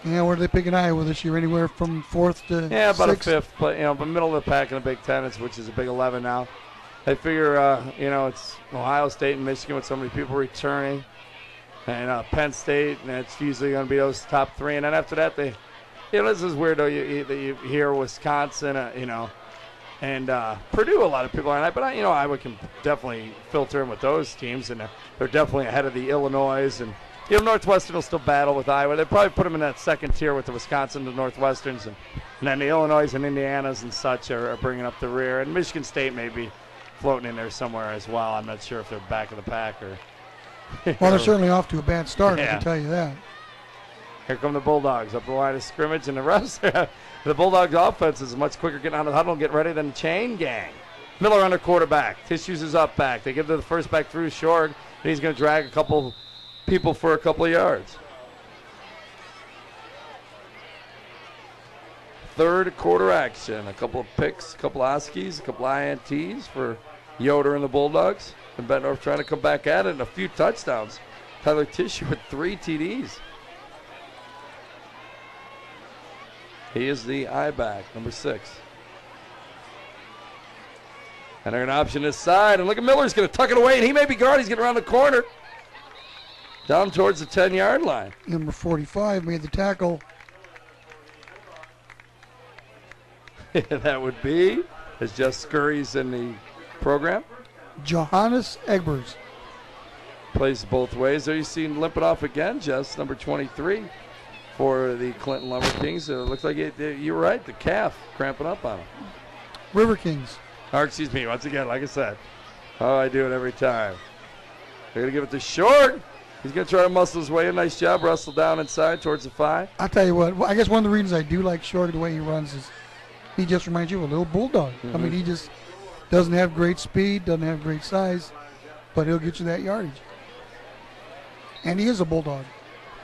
Speaker 2: Yeah, where do they pick in Iowa this year? Anywhere from 4th to
Speaker 1: about
Speaker 2: 6th?
Speaker 1: a 5th, but middle of the pack in the Big Ten, which is a Big 11 now. I figure, it's Ohio State and Michigan with so many people returning, and Penn State, and it's usually going to be those top 3. And then after that, this is weird though. You hear Wisconsin, and Purdue. A lot of people aren't, but Iowa can definitely filter in with those teams, and they're definitely ahead of the Illinois and. Northwestern will still battle with Iowa. They probably put them in that second tier with the Wisconsin, the Northwesterns, and then the Illinois and Indianas and such are bringing up the rear. And Michigan State may be floating in there somewhere as well. I'm not sure if they're back of the pack or.
Speaker 2: Well, they're certainly off to a bad start, I can tell you that.
Speaker 1: Here come the Bulldogs up the line of scrimmage, and the rest. The Bulldogs' offense is much quicker getting out of the huddle and getting ready than the chain gang. Miller under quarterback. Tissues is up back. They give to the first back through Shorg, and he's going to drag a couple people for a couple of yards. Third quarter action. A couple of picks, a couple of Oskies, a couple of INTs for Yoder and the Bulldogs. And Bettendorf trying to come back at it, and a few touchdowns. Tyler Tissue with 3 TDs. He is the I-back, number 6. And they're going to option this side. And look at Miller's going to tuck it away, and he may be guarded. He's getting around the corner. Down towards the 10-yard line.
Speaker 2: Number 45 made the tackle.
Speaker 1: That would be, as Jess Scurry's in the program.
Speaker 2: Johannes Egbers.
Speaker 1: Plays both ways. There you see him limping off again, Jess, number 23 for the Clinton Lumber Kings. It looks like you're right, the calf cramping up on him.
Speaker 2: River Kings.
Speaker 1: Or excuse me, once again, like I said. Oh, I do it every time. They're going to give it to Short. He's going to try to muscle his way in. Nice job. Wrestle down inside towards the 5.
Speaker 2: I'll tell you what. I guess one of the reasons I do like Short the way he runs is he just reminds you of a little bulldog. I mean, he just doesn't have great speed, doesn't have great size, but he'll get you that yardage. And he is a bulldog.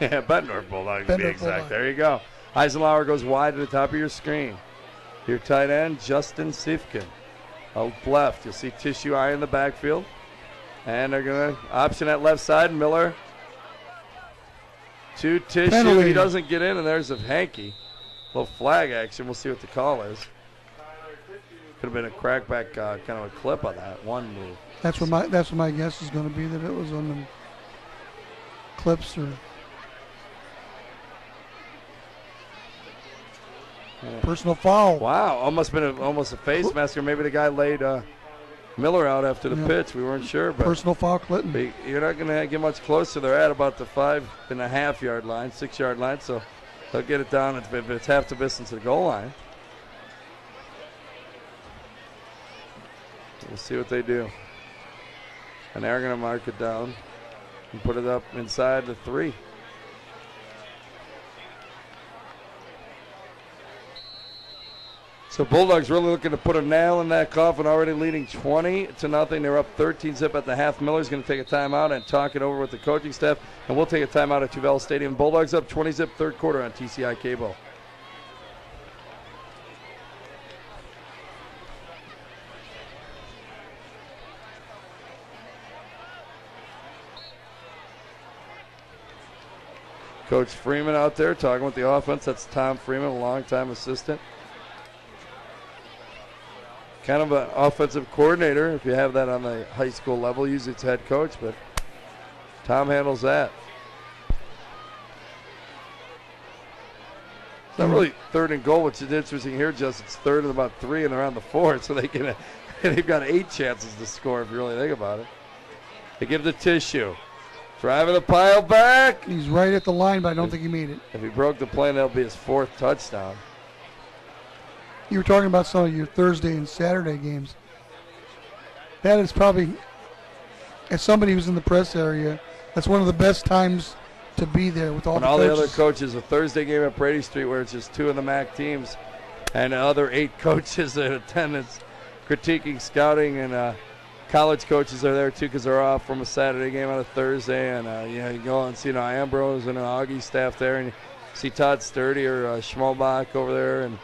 Speaker 1: Yeah, Bettendorf Bulldog to be exact. There you go. Eisenhower goes wide to the top of your screen. Your tight end, Justin Sifkin. Out left, you'll see Tissue Eye in the backfield. And they're going to option that left side. Miller to Tissue.
Speaker 2: Penalty.
Speaker 1: He doesn't get in, and there's a hanky. Little flag action. We'll see what the call is. Could have been a crackback kind of a clip on that one move.
Speaker 2: That's what my guess is going to be, that it was on the clips or personal foul.
Speaker 1: Wow, almost a face mask, or maybe the guy laid Miller out after the pitch. We weren't sure, but
Speaker 2: personal foul, Clinton.
Speaker 1: You're not going to get much closer. They're at about the 5.5 yard line, 6 yard line, so they'll get it down if it's half the distance to the goal line. We'll see what they do. And they're going to mark it down and put it up inside the 3. So Bulldogs really looking to put a nail in that coffin, already leading 20-0. They're up 13-0 at the half. Miller's going to take a timeout and talk it over with the coaching staff, and we'll take a timeout at Tuvell Stadium. Bulldogs up 20-0, third quarter on TCI Cable. Coach Freeman out there talking with the offense. That's Tom Freeman, a longtime assistant. Kind of an offensive coordinator, if you have that on the high school level. Usually it's head coach, but Tom handles that. It's not really third and goal, which is interesting here, just it's third and about 3, and they're on the 4, so they've got 8 chances to score if you really think about it. They give the tissue. Driving the pile back.
Speaker 2: He's right at the line, but I don't think he made it.
Speaker 1: If he broke the plane, that'll be his 4th touchdown.
Speaker 2: You were talking about some of your Thursday and Saturday games. That is probably, as somebody who's in the press area, that's one of the best times to be there with all the coaches.
Speaker 1: The other coaches. A Thursday game at Brady Street where it's just 2 of the MAC teams and the other 8 coaches in attendance critiquing scouting, and college coaches are there too because they're off from a Saturday game on a Thursday. And you go and see Ambrose and Augie staff there, and you see Todd Sturdy or Schmalbach over there, and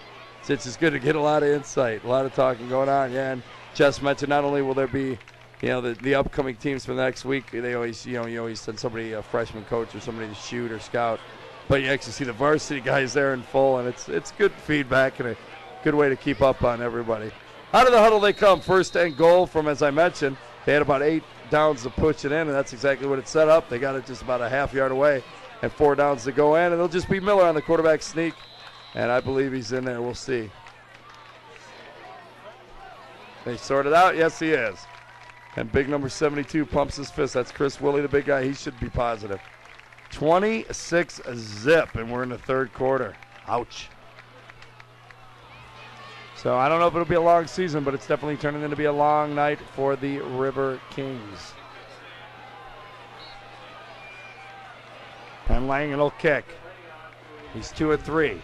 Speaker 1: it's just good to get a lot of insight, a lot of talking going on. Yeah, and Jess mentioned not only will there be, the upcoming teams for the next week. They always, you always send somebody, a freshman coach or somebody to shoot or scout, but you actually see the varsity guys there in full, and it's good feedback and a good way to keep up on everybody. Out of the huddle they come, first and goal from, as I mentioned, they had about 8 downs to push it in, and that's exactly what it set up. They got it just about a half yard away, and 4 downs to go in, and it'll just be Miller on the quarterback sneak. And I believe he's in there. We'll see. They sorted out. Yes, he is. And big number 72 pumps his fist. That's Chris Willie, the big guy. He should be positive. 26-0, and we're in the third quarter. Ouch. So I don't know if it'll be a long season, but it's definitely turning into be a long night for the River Kings. And Langen will kick. He's 2 of 3.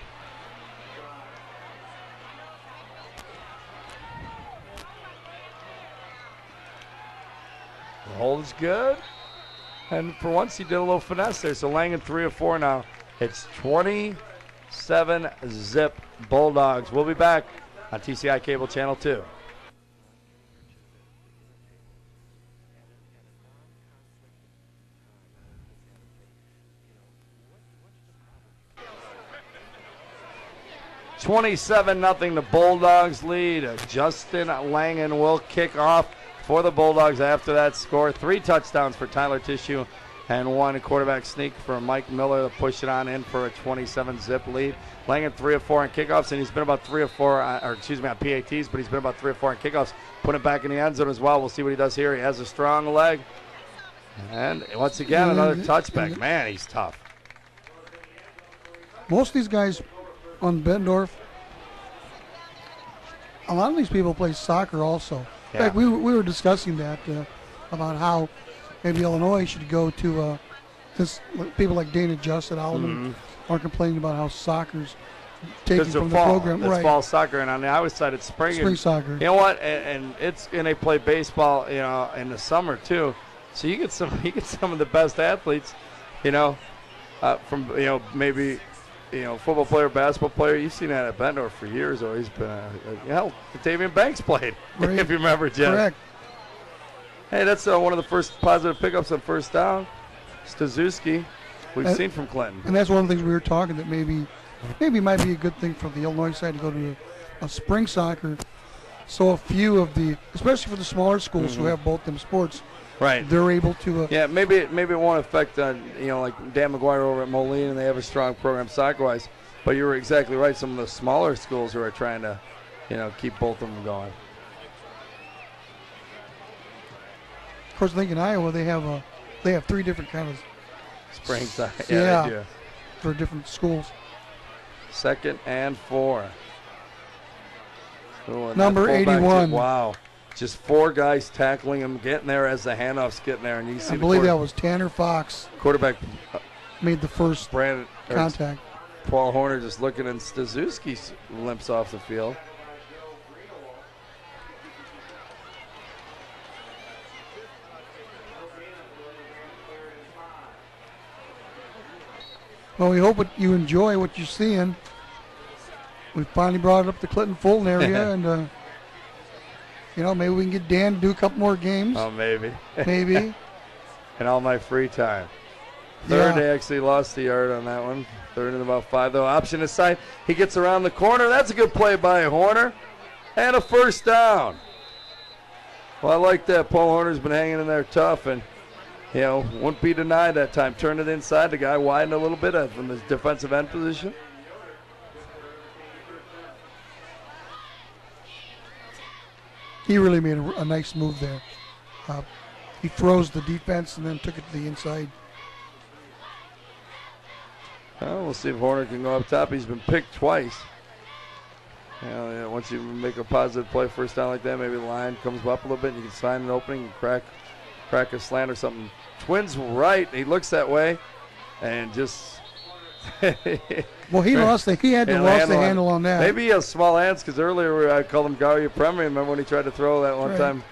Speaker 1: The hold is good. And for once, he did a little finesse there. So Langen 3 of 4 now. It's 27-0 Bulldogs. We'll be back on TCI Cable Channel 2. $27-0 the Bulldogs lead. Justin Langen will kick off for the Bulldogs after that score. 3 touchdowns for Tyler Tissue and 1 quarterback sneak for Mike Miller to push it on in for a 27-0 lead. Langen 3 of 4 on kickoffs, and he's been about 3 of 4, on PATs, but he's been about 3 of 4 on kickoffs. Put it back in the end zone as well. We'll see what he does here. He has a strong leg. And once again, another touchback. Man, he's tough.
Speaker 2: Most of these guys on Bettendorf, a lot of these people play soccer also. In fact, we were discussing that about how maybe Illinois should go to this. People like Dana Just at Alleman are complaining about how soccer's taken from the program.
Speaker 1: It's fall soccer, and on the Iowa side, it's spring
Speaker 2: soccer.
Speaker 1: You know what? And they play baseball, in the summer too. So you get some of the best athletes, from maybe. Football player, basketball player. You've seen that at Bettendorf for years. Or he's been, Davian Banks played, right. If you remember, Jeff. Correct. Hey, that's one of the first positive pickups on first down. Stazuski, we've seen from Clinton.
Speaker 2: And that's one of the things we were talking that maybe might be a good thing for the Illinois side to go to a spring soccer. So a few of the, especially for the smaller schools who have both them sports,
Speaker 1: Right.
Speaker 2: they're able to.
Speaker 1: Yeah, maybe it won't affect like Dan McGuire over at Moline, and they have a strong program soccer-wise. But you were exactly right. Some of the smaller schools who are trying to, keep both of them going.
Speaker 2: Of course, I think in Iowa they have 3 different kind of
Speaker 1: Spring side.
Speaker 2: Yeah,
Speaker 1: they do.
Speaker 2: for different schools.
Speaker 1: 2nd and 4. Ooh, and
Speaker 2: Number
Speaker 1: that fullback
Speaker 2: 81.
Speaker 1: Wow. Just 4 guys tackling him, getting there as the handoff's getting there. And you see
Speaker 2: I believe that was Tanner Fox.
Speaker 1: Quarterback
Speaker 2: Made the first contact.
Speaker 1: Paul Horner just looking, and Stazuski limps off the field.
Speaker 2: Well, we hope you enjoy what you're seeing. We finally brought it up to Clinton Fulton area, and maybe we can get Dan to do a couple more games.
Speaker 1: Oh, maybe.
Speaker 2: Maybe.
Speaker 1: And all my free time. Third,
Speaker 2: Yeah.
Speaker 1: they actually lost the yard on that one. 3rd and about 5, though. Option aside, he gets around the corner. That's a good play by Horner. And a first down. Well, I like that. Paul Horner's been hanging in there tough, and, wouldn't be denied that time. Turned it inside. The guy widened a little bit from his defensive end position.
Speaker 2: He really made a nice move there. He froze the defense and then took it to the inside.
Speaker 1: Well, we'll see if Horner can go up top. He's been picked twice. Once you make a positive play first down like that, maybe the line comes up a little bit and you can find an opening and crack a slant or something. Twins right. He looks that way and just
Speaker 2: Well, he had to lost the handle on that.
Speaker 1: Maybe he has small hands, because earlier I called him Garia Premier. Remember when he tried to throw that one time?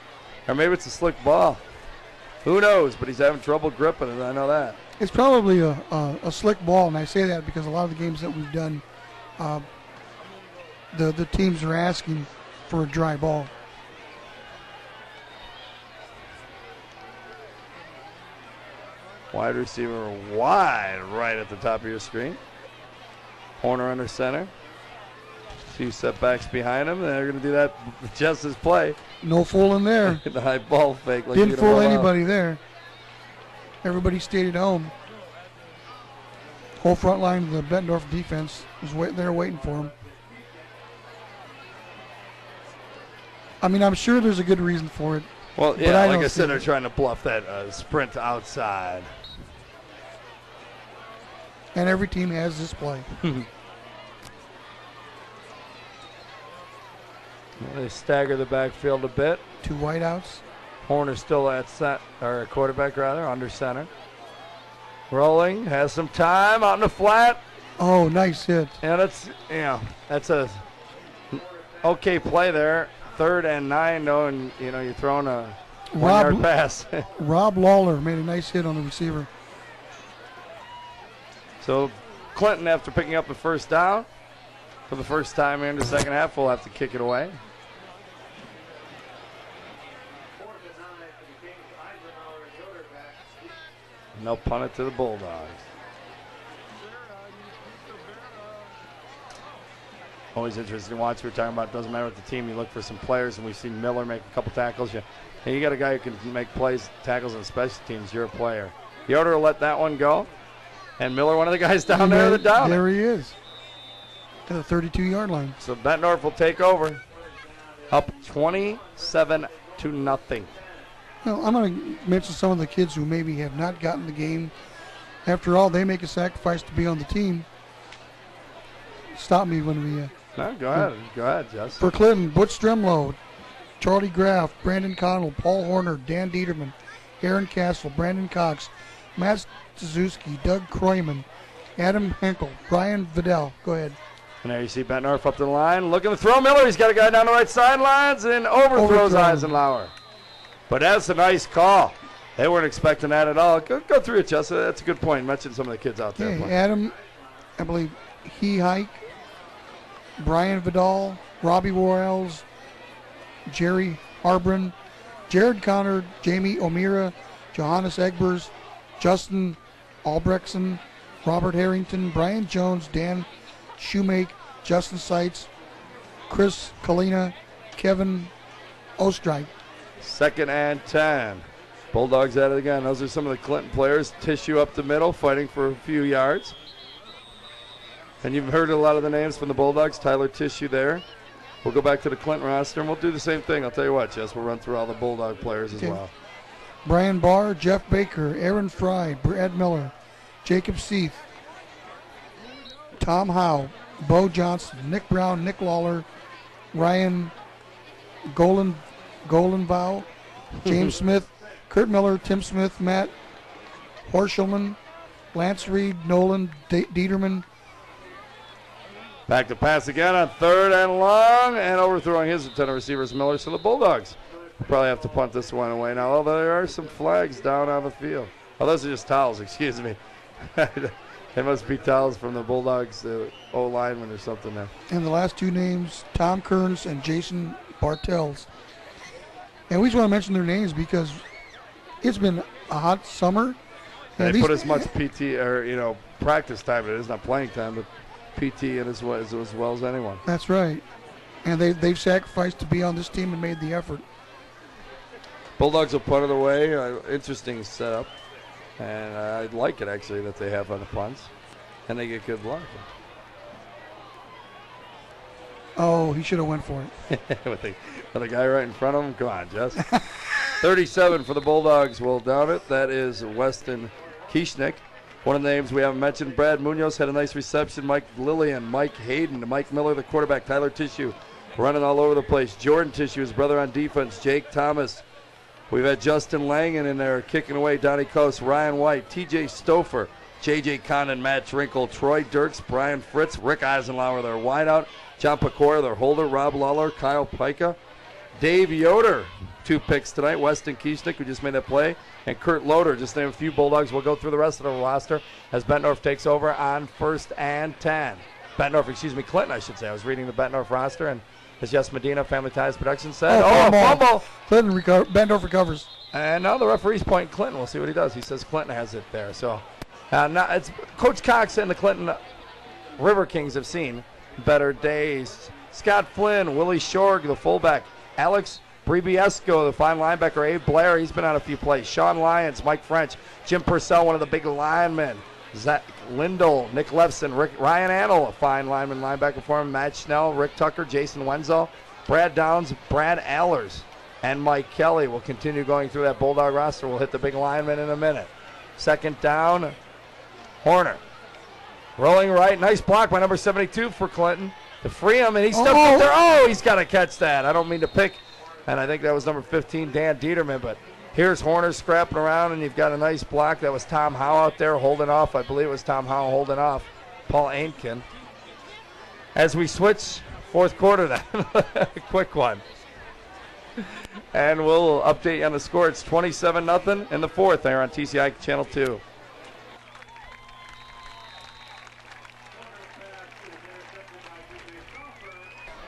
Speaker 1: Or maybe it's a slick ball. Who knows? But he's having trouble gripping it. I know that.
Speaker 2: It's probably a slick ball, and I say that because a lot of the games that we've done, the teams are asking for a dry ball.
Speaker 1: Wide receiver wide right at the top of your screen. Horner under center. 2 setbacks behind him. They're going to do that just as play.
Speaker 2: No fooling there.
Speaker 1: The high ball fake. Like
Speaker 2: Didn't fool anybody there. Everybody stayed at home. Whole front line of the Bettendorf defense was there waiting for him. I mean, I'm sure there's a good reason for it.
Speaker 1: Well, yeah, like I said, they're trying to bluff that sprint outside.
Speaker 2: And every team has this play.
Speaker 1: They stagger the backfield a bit.
Speaker 2: 2 wideouts.
Speaker 1: Horner still at quarterback rather, under center. Rolling, has some time out in the flat.
Speaker 2: Oh, nice hit.
Speaker 1: And that's a okay play there. 3rd and 9, though, and you're throwing a 1-yard pass.
Speaker 2: Rob Lawler made a nice hit on the receiver.
Speaker 1: So Clinton, after picking up the first down for the first time here in the second half, will have to kick it away. And they'll punt it to the Bulldogs. Always interesting to watch. We were talking about it doesn't matter what the team, you look for some players, and we've seen Miller make a couple tackles. You got a guy who can make plays, tackles on special teams. You're a player. Yoder will let that one go. And Miller, one of the guys down there,
Speaker 2: There he is. To the 32-yard line.
Speaker 1: So Bettendorf will take over. Up 27-0.
Speaker 2: Well, I'm going to mention some of the kids who maybe have not gotten the game. After all, they make a sacrifice to be on the team. Stop me when we...
Speaker 1: No, go ahead. Go ahead, Justin.
Speaker 2: For Clinton, Butch Stremlow, Charlie Graff, Brandon Connell, Paul Horner, Dan Dieterman, Aaron Castle, Brandon Cox, Matt Suzuki, Doug Kroyman, Adam Henkel, Brian Vidal. Go ahead.
Speaker 1: And there you see Bettendorf up to the line. Looking to throw Miller. He's got a guy down the right sidelines and overthrows Eisenhower. But that's a nice call. They weren't expecting that at all. Go through it, Justin. That's a good point. Mention some of the kids out there.
Speaker 2: Okay, Adam, I believe, Hike, Brian Vidal, Robbie Royals, Jerry Harbron, Jared Connor, Jamie O'Meara, Johannes Egbers, Justin Albrechtson, Robert Harrington, Brian Jones, Dan Shoemake, Justin Seitz, Chris Kalina, Kevin Ostrike.
Speaker 1: 2nd and 10. Bulldogs at it again. Those are some of the Clinton players. Tissue up the middle, fighting for a few yards. And you've heard a lot of the names from the Bulldogs. Tyler Tissue there. We'll go back to the Clinton roster, and we'll do the same thing. I'll tell you what, Jess, we'll run through all the Bulldog players as well.
Speaker 2: Brian Barr, Jeff Baker, Aaron Fry, Brad Miller, Jacob Seath, Tom Howe, Bo Johnson, Nick Brown, Nick Lawler, Ryan Golenvow, James Smith, Kurt Miller, Tim Smith, Matt Horschelman, Lance Reed, Nolan Dieterman.
Speaker 1: Back to pass again on 3rd and long, and overthrowing his intended receivers, Miller. So the Bulldogs will probably have to punt this one away now, although there are some flags down on the field. Oh, those are just towels, excuse me. They must be towels from the Bulldogs, the O-lineman or something there.
Speaker 2: And the last two names, Tom Kearns and Jason Bartels. And we just want to mention their names because it's been a hot summer.
Speaker 1: And they put as much PT or practice time. It is not playing time, but PT in as well as anyone.
Speaker 2: That's right. And they've sacrificed to be on this team and made the effort.
Speaker 1: Bulldogs will punt it away. Interesting setup. And I like it, actually, that they have on the punts. And they get good luck.
Speaker 2: Oh, he should have went for it.
Speaker 1: with the guy right in front of him? Come on, Jess. 37 for the Bulldogs will down it. That is Weston Kieschnick. One of the names we haven't mentioned, Brad Munoz had a nice reception. Mike Lillian, Mike Hayden, Mike Miller, the quarterback, Tyler Tissue, running all over the place. Jordan Tissue, his brother on defense, Jake Thomas. We've had Justin Langen in there kicking away, Donnie Coase, Ryan White, TJ Stouffer, J.J. Condon, Matt Trinkle, Troy Dirks, Brian Fritz, Rick Eisenlauer, their wideout, John Pecora, their holder, Rob Lawler, Kyle Pica, Dave Yoder, 2 picks tonight, Weston Kieschnick, who just made that play, and Kurt Loader, just named a few Bulldogs. We'll go through the rest of the roster as Bettendorf takes over on 1st and 10. Clinton, I should say. I was reading the Bettendorf roster, and as Jess Medina, Family Ties Production said, fumble.
Speaker 2: Clinton Bettendorf recovers.
Speaker 1: And now the referee's pointing Clinton. We'll see what he does. He says Clinton has it there. So now it's Coach Cox and the Clinton River Kings have seen better days. Scott Flynn, Willie Shorg, the fullback, Alex Bribiesco, the fine linebacker, Abe Blair, he's been on a few plays. Sean Lyons, Mike French, Jim Purcell, one of the big linemen. Zach Lindell, Nick Levson, Ryan Annell, a fine lineman, linebacker for him. Matt Schnell, Rick Tucker, Jason Wenzel, Brad Downs, Brad Allers, and Mike Kelly will continue going through that Bulldog roster. We'll hit the big lineman in a minute. 2nd down, Horner. Rolling right, nice block by number 72 for Clinton to free him, and he stepped up there. Oh, he's got to catch that. I don't mean to pick, and I think that was number 15, Dan Dieterman, but here's Horner scrapping around, and you've got a nice block. That was Tom Howe out there holding off. I believe it was Tom Howe holding off Paul Ainkin. As we switch, 4th quarter then. Quick one. And we'll update you on the score. It's 27-0 in the 4th there on TCI Channel 2.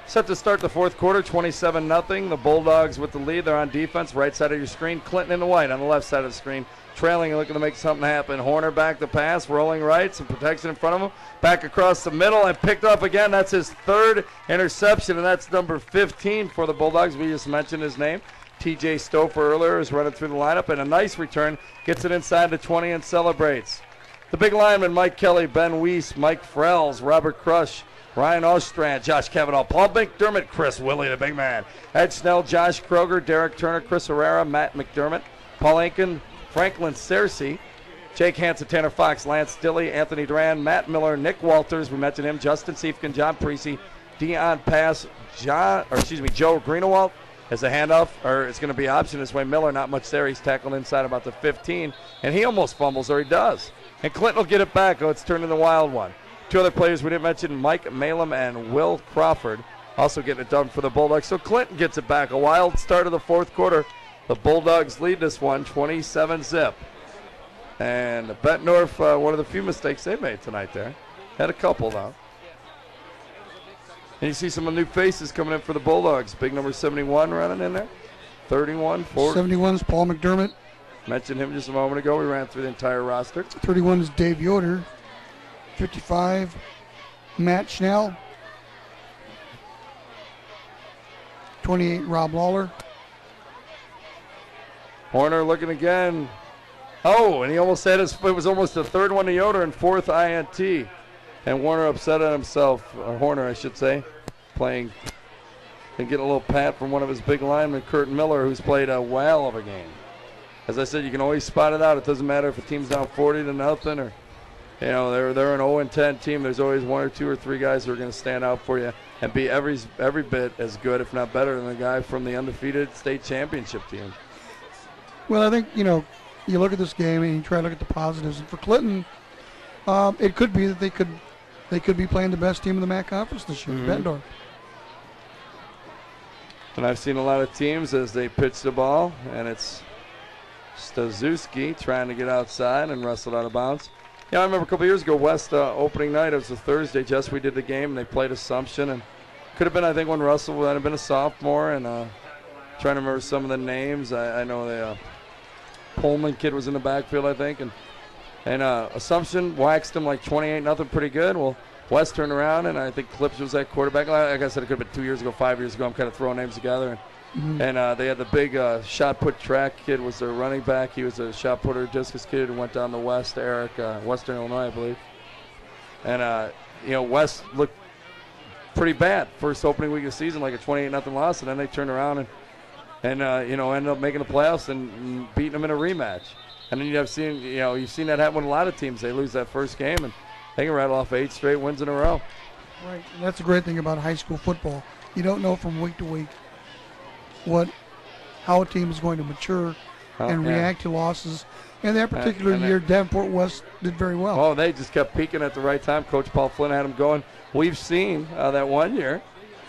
Speaker 1: Set to start the 4th quarter, 27-0. The Bulldogs with the lead. They're on defense, right side of your screen. Clinton in the white on the left side of the screen. Trailing and looking to make something happen. Horner back to pass, rolling right, some protection in front of him. Back across the middle and picked up again. That's his 3rd interception, and that's number 15 for the Bulldogs. We just mentioned his name. TJ Stouffer earlier is running through the lineup, and a nice return. Gets it inside the 20 and celebrates. The big linemen, Mike Kelly, Ben Weiss, Mike Frells, Robert Crush, Ryan Ostrand, Josh Kavanaugh, Paul McDermott, Chris Willie, the big man, Ed Snell, Josh Kroger, Derek Turner, Chris Herrera, Matt McDermott, Paul Ainkin, Franklin Searcy, Jake Hansen, Tanner Fox, Lance Dilley, Anthony Duran, Matt Miller, Nick Walters, we mentioned him, Justin Siefkin, John Precy, Dion Pass, Joe Greenewalt as a handoff, or it's going to be option this way. Miller, not much there. He's tackled inside about the 15, and he almost fumbles, or he does. And Clinton will get it back. Oh, it's turned into a wild one. 2 other players we didn't mention, Mike Malum and Will Crawford, also getting it done for the Bulldogs. So Clinton gets it back. A wild start of the 4th quarter. The Bulldogs lead this one 27-0. And Bettendorf, one of the few mistakes they made tonight there. Had a couple, though. And you see some new faces coming in for the Bulldogs. Big number 71 running in there. 31, 40.
Speaker 2: 71 is Paul McDermott.
Speaker 1: Mentioned him just a moment ago. We ran through the entire roster.
Speaker 2: 31 is Dave Yoder. 55, Matt Schnell. 28, Rob Lawler.
Speaker 1: Horner looking again. Oh, and he almost had it was almost the third one to Yoder and fourth INT. And Warner upset at himself, or Horner, I should say, playing and getting a little pat from one of his big linemen, Curtin Miller, who's played a whale of a game. As I said, you can always spot it out. It doesn't matter if a team's down 40-0 or, you know, they're an 0-10 team. There's always one or two or three guys who are going to stand out for you and be every bit as good, if not better, than the guy from the undefeated state championship team.
Speaker 2: Well, I think, you know, you look at this game and you try to look at the positives. And for Clinton, it could be that they could be playing the best team in the MAC conference this year, Bettendorf.
Speaker 1: And I've seen a lot of teams as they pitch the ball, and it's Stazuski trying to get outside and wrestled out of bounds. Yeah, I remember a couple years ago, West opening night, it was a Thursday, just we did the game, and they played Assumption, and could have been, I think, when Russell would have been a sophomore, and trying to remember some of the names. I know the Pullman kid was in the backfield, I think, and Assumption waxed him like 28-0, pretty good. Well, West turned around, and I think Clips was that quarterback. Like I said, it could have been 2 years ago, 5 years ago. I'm kind of throwing names together. And they had the big shot put track kid was their running back. He was a shot putter discus kid who went down the West, Eric, Western Illinois, I believe. And, you know, West looked pretty bad first opening week of the season, like a 28-0 loss, and then they turned around and you know, ended up making the playoffs and beating them in a rematch. And then you've seen that happen with a lot of teams. They lose that first game, and they can rattle off 8 straight wins in a row.
Speaker 2: Right, and that's a great thing about high school football. You don't know from week to week how a team is going to mature and react to losses. And that particular year, Davenport West did very well.
Speaker 1: Oh, they just kept peaking at the right time. Coach Paul Flynn had them going. We've seen that one year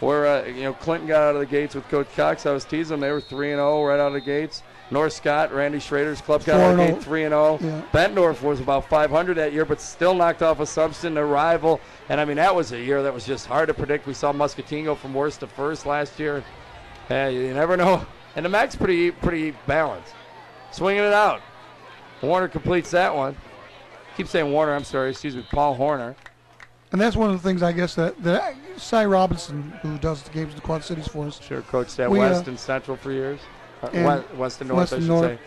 Speaker 1: where you know, Clinton got out of the gates with Coach Cox. I was teasing them. They were 3-0 right out of the gates. North Scott, Randy Schrader's club, got out of the gate 3-0. Yeah. Bettendorf was about 500 that year, but still knocked off Assumption, their rival. And, I mean, that was a year that was just hard to predict. We saw Muscatine go from worst to first last year. You never know. And the MAC's pretty balanced. Swinging it out. Warner completes that one. Keep saying Warner, I'm sorry. Excuse me, Paul Horner.
Speaker 2: And that's one of the things, I guess, that Cy Robinson, who does the games in the Quad Cities for us.
Speaker 1: Sure, coached at West and Central for years. West and North, I should say.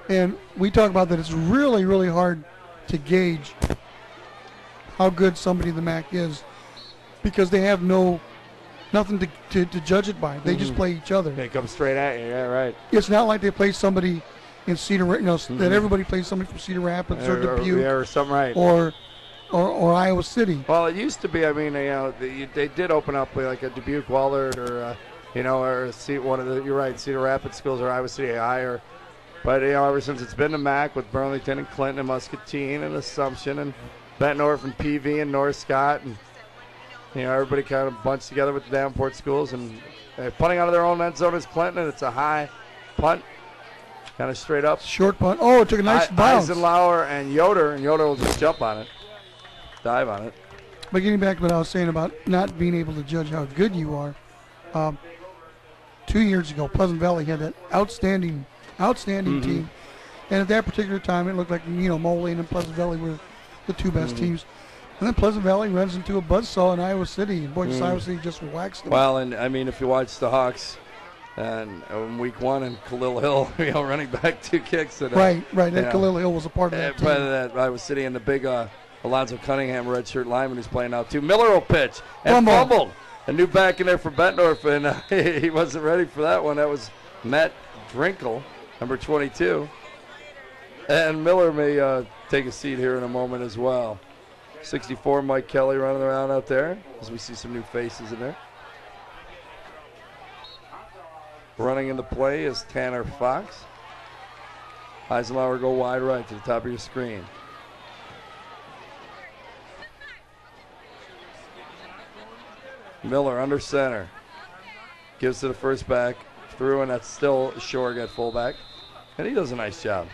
Speaker 2: And we talk about that it's really, really hard to gauge how good somebody in the MAC is because they have nothing to judge it by. They just play each other.
Speaker 1: They come straight at you, yeah, right.
Speaker 2: It's not like they play somebody in Cedar Rapids, that everybody plays somebody from Cedar Rapids or Dubuque
Speaker 1: or something, right.
Speaker 2: Or Iowa City.
Speaker 1: Well, it used to be, I mean, you know, they did open up like a Dubuque Wahlert or you know, or one of the, you're right, Cedar Rapids schools or Iowa City AI. But, you know, ever since it's been the MAC with Burlington and Clinton and Muscatine and Assumption and Bettendorf and PV and North Scott, and, you know, everybody kind of bunched together with the Davenport schools. And punting out of their own end zone is Clinton, and it's a high punt, kind of straight up.
Speaker 2: Short punt. Oh, it took a nice bounce.
Speaker 1: Eisenlauer and Yoder will just jump on it, dive on it.
Speaker 2: But getting back to what I was saying about not being able to judge how good you are, 2 years ago, Pleasant Valley had that outstanding team, and at that particular time, it looked like, you know, Moline and Pleasant Valley were the two best teams. And then Pleasant Valley runs into a buzzsaw in Iowa City, and boy, Iowa City just waxed them.
Speaker 1: Well, and I mean, if you watch the Hawks, and week 1 and Khalil Hill, you know, running back 2 kicks. And,
Speaker 2: right. That Khalil Hill was a part of that team.
Speaker 1: That Iowa City and the big Alonzo Cunningham redshirt lineman who's playing now too. Miller will pitch and fumbled. A new back in there for Bettendorf, and he wasn't ready for that one. That was Matt Drinkle, number 22. And Miller may take a seat here in a moment as well. 64, Mike Kelly running around out there as we see some new faces in there. Running in the play is Tanner Fox. Eisenlauer go wide right to the top of your screen. Miller under center. Gives to the first back. Through, and that's still Shorg at fullback. And he does a nice job.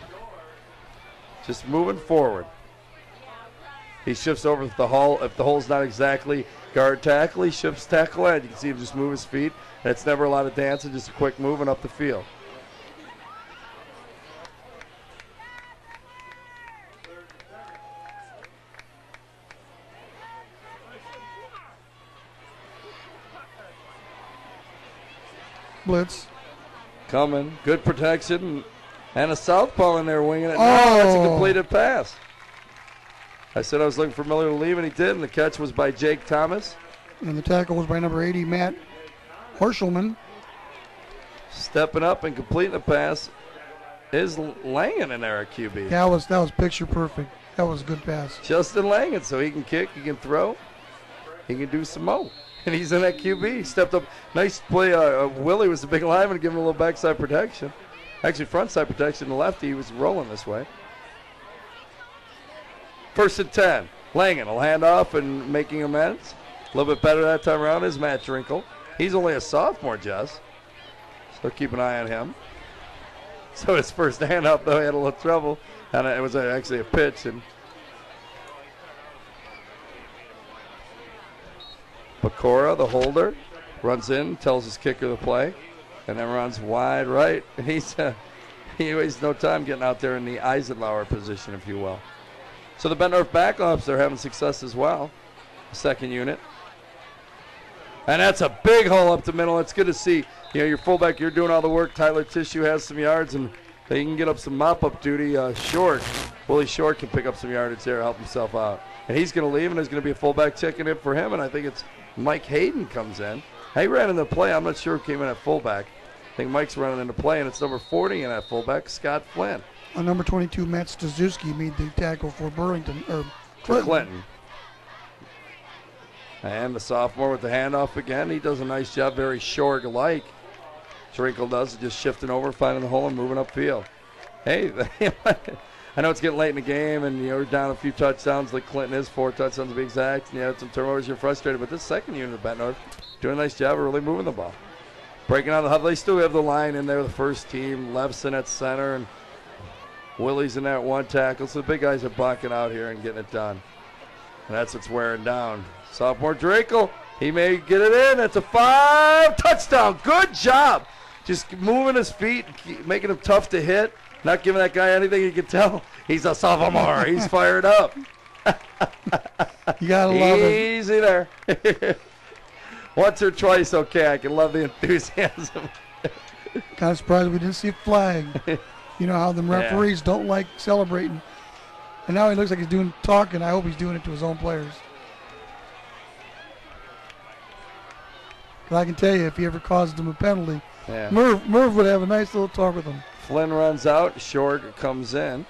Speaker 1: Just moving forward. He shifts over the hole. If the hole's not exactly guard tackle, he shifts tackle end. You can see him just move his feet. And it's never a lot of dancing, just a quick moving up the field.
Speaker 2: Blitz.
Speaker 1: Coming. Good protection. And a southpaw in there winging it. No, that's a completed pass. I said I was looking for Miller to leave, and he did, and the catch was by Jake Thomas.
Speaker 2: And the tackle was by number 80, Matt Horschelman.
Speaker 1: Stepping up and completing the pass is Langen in there at QB.
Speaker 2: That was picture perfect. That was a good pass.
Speaker 1: Justin Langen, so he can kick, he can throw, he can do some more. And he's in that QB. He stepped up. Nice play. Willie was the big lineman, giving him a little backside protection. Actually, front side protection. The lefty, he was rolling this way. 1st and 10. Langen will hand off and making amends. A little bit better that time around is Matt Drinkle. He's only a sophomore, Jess. So keep an eye on him. So his first hand up, though, he had a little trouble. And it was actually a pitch. And Pecora, the holder, runs in, tells his kicker to play, and then runs wide right. And he wastes no time getting out there in the Eisenhower position, if you will. So the Bettendorf backups are having success as well. Second unit. And that's a big hole up the middle. It's good to see. You know, your fullback, you're doing all the work. Tyler Tissue has some yards, and they can get up some mop-up duty. Willie Short can pick up some yardage there, help himself out. And he's going to leave, and there's going to be a fullback checking in for him, and I think it's Mike Hayden comes in. He ran in the play. I'm not sure who came in at fullback. I think Mike's running into play, and it's number 40 in that fullback, Scott Flynn.
Speaker 2: Number 22, Matt Stazuski, made the tackle for Burlington, or
Speaker 1: Clinton. And the sophomore with the handoff again. He does a nice job, very short-like. Drinkle does, just shifting over, finding the hole, and moving upfield. Hey, I know it's getting late in the game, and you're down a few touchdowns like Clinton is, 4 touchdowns to be exact, and you had some turnovers, you're frustrated. But this second unit of Bettendorf doing a nice job of really moving the ball. Breaking out of the huddle. They still have the line in there, the first team. Levson at center, and Willie's in there at 1 tackle. So the big guys are blocking out here and getting it done. And that's what's wearing down. Sophomore Drakel, he may get it in. That's a 5 touchdown. Good job. Just moving his feet, making him tough to hit, not giving that guy anything. You can tell he's a sophomore. He's fired up.
Speaker 2: You got to love it.
Speaker 1: Easy there. Once or twice, okay. I can love the enthusiasm.
Speaker 2: Kind of surprised we didn't see a flag. You know how the referees don't like celebrating. And now he looks like he's doing talking. I hope he's doing it to his own players. But I can tell you, if he ever caused them a penalty, Merv would have a nice little talk with him.
Speaker 1: Flynn runs out. Short comes in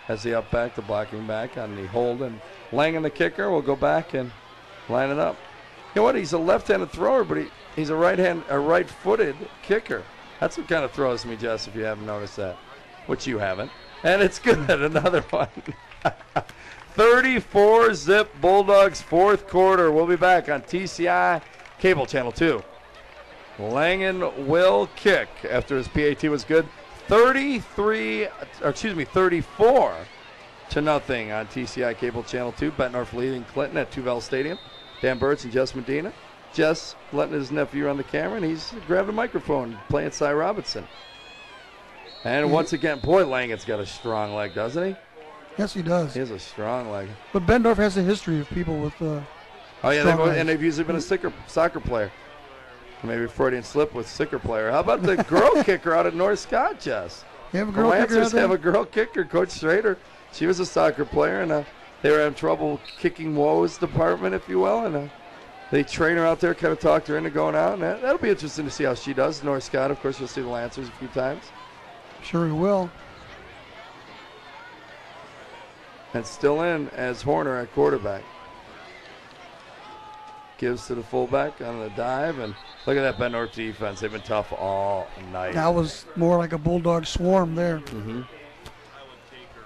Speaker 1: as the up back, the blocking back on the hold. And Langen, the kicker, will go back and line it up. You know what? He's a left-handed thrower, but he's a right-footed kicker. That's what kind of throws me, Jess, if you haven't noticed that, which you haven't. And it's good. Another one. 34-zip Bulldogs, 4th quarter. We'll be back on TCI Cable Channel 2. Langen will kick after his PAT was good. 34-0 on TCI Cable Channel 2. Bettendorf leading Clinton at Tuvell Stadium. Dan Burtz and Jess Medina. Jess letting his nephew run the camera, and he's grabbing a microphone playing Cy Robinson. And once again, boy, Langen's got a strong leg, doesn't he?
Speaker 2: Yes, he does.
Speaker 1: He has a strong leg.
Speaker 2: But Bettendorf has a history of people with
Speaker 1: they've usually been a soccer player. Maybe Freudian slip with sticker player. How about the girl kicker out at North Scott, Jess?
Speaker 2: You have a girl kicker out there?
Speaker 1: Have a girl kicker, Coach Schrader. She was a soccer player, and they were having trouble kicking woes department, if you will, and they train her out there, kind of talked her into going out, and that'll be interesting to see how she does. North Scott, of course, you'll see the Lancers a few times.
Speaker 2: Sure he will.
Speaker 1: And still in as Horner at quarterback. Gives to the fullback on the dive, and look at that Bettendorf defense. They've been tough all night.
Speaker 2: That was more like a Bulldog swarm there.
Speaker 1: Mm-hmm.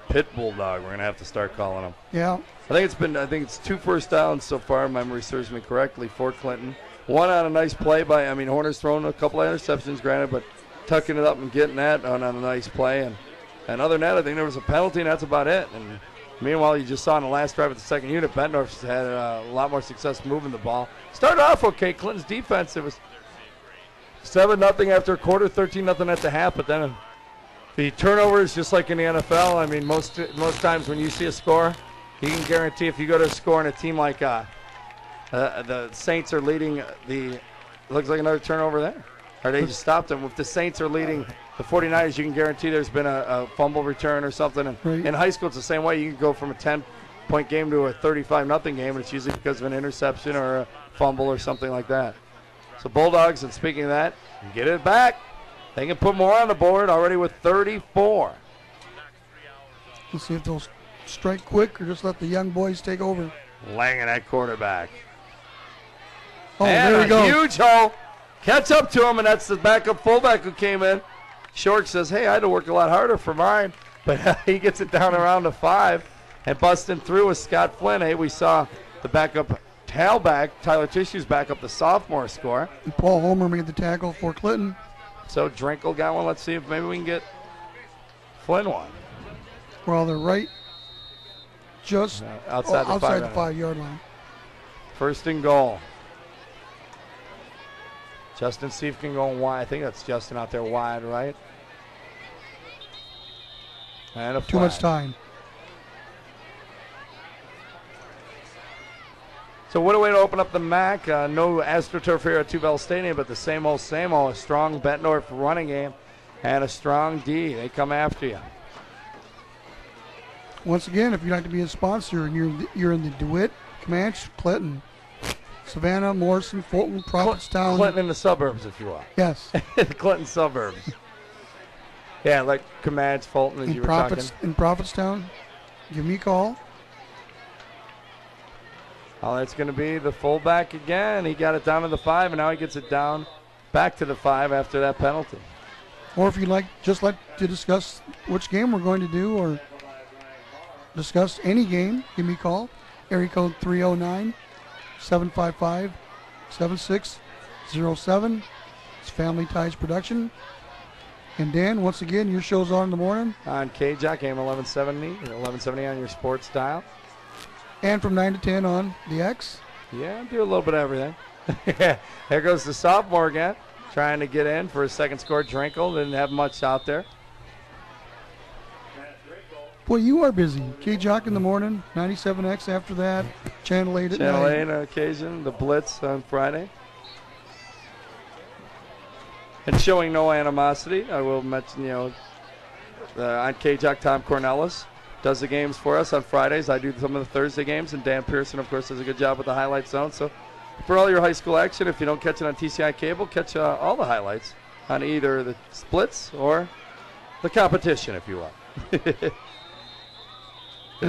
Speaker 1: Pit Bulldog, we're going to have to start calling them.
Speaker 2: Yeah.
Speaker 1: I think it's 2 first downs so far, if memory serves me correctly, for Clinton. 1 on a nice play by, Horner's thrown a couple of interceptions, granted, but tucking it up and getting that on a nice play. And other than that, I think there was a penalty, and that's about it. And meanwhile, you just saw in the last drive of the second unit, Bettendorf's had a lot more success moving the ball. Started off okay. Clinton's defense, it was 7-0 after a quarter, 13-0 at the half, but then the turnovers, just like in the NFL, most times when you see a score, you can guarantee if you go to score in a team like the Saints are leading looks like another turnover there. or they just stopped them. If the Saints are leading the 49ers, you can guarantee there's been a fumble return or something. And
Speaker 2: Right.
Speaker 1: in high school, it's the same way. You can go from a 10-point game to a 35-0 game, and it's usually because of an interception or a fumble or something like that. So Bulldogs, and speaking of that, get it back. They can put more on the board already with 34.
Speaker 2: Let's see if they'll strike quick or just let the young boys take over.
Speaker 1: Langan at quarterback.
Speaker 2: Oh,
Speaker 1: and
Speaker 2: there we go.
Speaker 1: Huge hole. Catch up to him, and that's the backup fullback who came in. Short says, hey, I had to work a lot harder for mine. But he gets it down around the 5. And busting through with Scott Flynn. Hey, we saw the backup tailback, Tyler Tissue's back up the sophomore score.
Speaker 2: And Paul Homer made the tackle for Clinton.
Speaker 1: So Drinkle got one. Let's see if maybe we can get Flynn one.
Speaker 2: Well, they're right just
Speaker 1: outside
Speaker 2: the 5-yard line.
Speaker 1: First and goal. Justin Steve can go wide. I think that's Justin out there wide, right? And a flag.
Speaker 2: Too much time.
Speaker 1: So what a way to open up the MAC. No AstroTurf here at Tuvell Stadium, but the same old, a strong Bettendorf running game and a strong D. They come after you.
Speaker 2: Once again, if you'd like to be a sponsor and you're in the DeWitt, Comanche, Clinton, Savannah, Morrison, Fulton, Prophetstown.
Speaker 1: Clinton in the suburbs, if you want.
Speaker 2: Yes.
Speaker 1: The Clinton suburbs. Yeah, like Comanche, Fulton, as you were talking.
Speaker 2: In Prophetstown, give me a call.
Speaker 1: Oh, that's going to be the fullback again. He got it down to the 5, and now he gets it down back to the 5 after that penalty.
Speaker 2: Or if you'd like to discuss which game we're going to do or discuss any game, give me a call. Area code 309-755-7607. It's Family Ties Production. And Dan, once again, your show's on in the morning.
Speaker 1: On KJOC, AM 1170 on your sports dial.
Speaker 2: And from 9 to 10 on the X.
Speaker 1: Yeah, do a little bit of everything. There goes the sophomore again, trying to get in for his second score. Drinkle didn't have much out there.
Speaker 2: Boy, you are busy. KJOC in the morning, 97X after that, Channel 8 at night.
Speaker 1: Channel 8 on occasion, the Blitz on Friday. And showing no animosity, I will mention, on KJOC, Tom Cornelis does the games for us on Fridays. I do some of the Thursday games, and Dan Pearson, of course, does a good job with the highlight zone. So for all your high school action, if you don't catch it on TCI Cable, catch all the highlights on either the splits or the competition, if you will. Did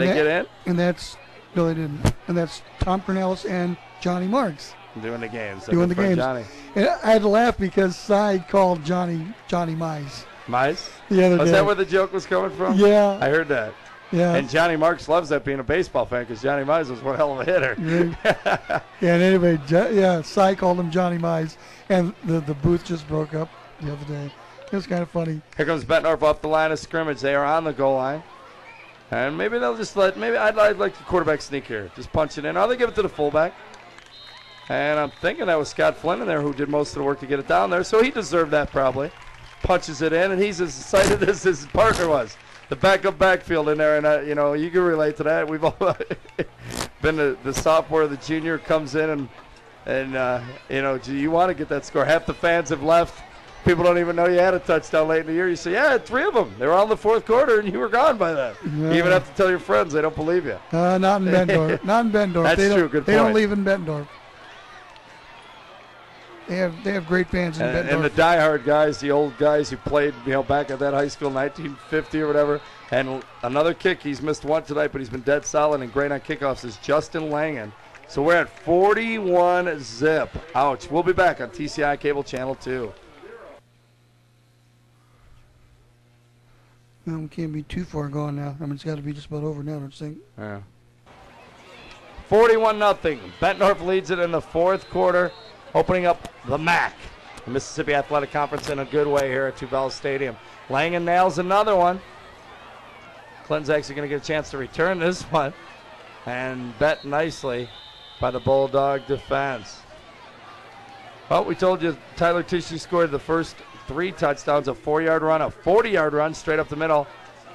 Speaker 1: they get in?
Speaker 2: And that's, no, they didn't. And that's Tom Cornelis and Johnny Marks.
Speaker 1: Doing the games.
Speaker 2: Doing the games.
Speaker 1: Johnny.
Speaker 2: And I had to laugh because Cy called Johnny Mize.
Speaker 1: Mize?
Speaker 2: The other day.
Speaker 1: Was that where the joke was coming from?
Speaker 2: Yeah.
Speaker 1: I heard that.
Speaker 2: Yeah.
Speaker 1: And Johnny Marks loves that, being a baseball fan, because Johnny Mize was one hell of a hitter.
Speaker 2: Yeah, and anyway, Cy called him Johnny Mize, and the booth just broke up the other day. It was kind of funny.
Speaker 1: Here comes Bettendorf off the line of scrimmage. They are on the goal line. And maybe they'll just maybe I'd like the quarterback sneak here. Just punch it in. Or they give it to the fullback. And I'm thinking that was Scott Flynn in there who did most of the work to get it down there. So he deserved that probably. Punches it in, and he's as excited as his partner was. The backup backfield in there, and you can relate to that. We've all been the sophomore, the junior comes in, and you want to get that score. Half the fans have left. People don't even know you had a touchdown late in the year. You say, yeah, I had 3 of them. They were all in the fourth quarter, and you were gone by then.
Speaker 2: Yeah.
Speaker 1: You even have to tell your friends. They don't believe you.
Speaker 2: Not in Bettendorf. Not in Bettendorf.
Speaker 1: That's true. Good point.
Speaker 2: They don't leave in Bettendorf. They have great fans in Bettendorf.
Speaker 1: And the diehard guys, the old guys who played back at that high school, 1950 or whatever. And another kick. He's missed one tonight, but he's been dead solid and great on kickoffs is Justin Langan. So we're at 41-zip. Ouch. We'll be back on TCI Cable Channel 2.
Speaker 2: No, we can't be too far gone now. I mean, it's got to be just about over now, don't you think?
Speaker 1: Yeah. 41-0. Bettendorf leads it in the fourth quarter, opening up the MAC, the Mississippi Athletic Conference, in a good way here at Tuvell Stadium. Langan nails another one. Clinton's actually going to get a chance to return this one. And bet nicely by the Bulldog defense. Well, we told you Tyler Tissue scored the first 3 touchdowns, a 4-yard run, a 40-yard run straight up the middle,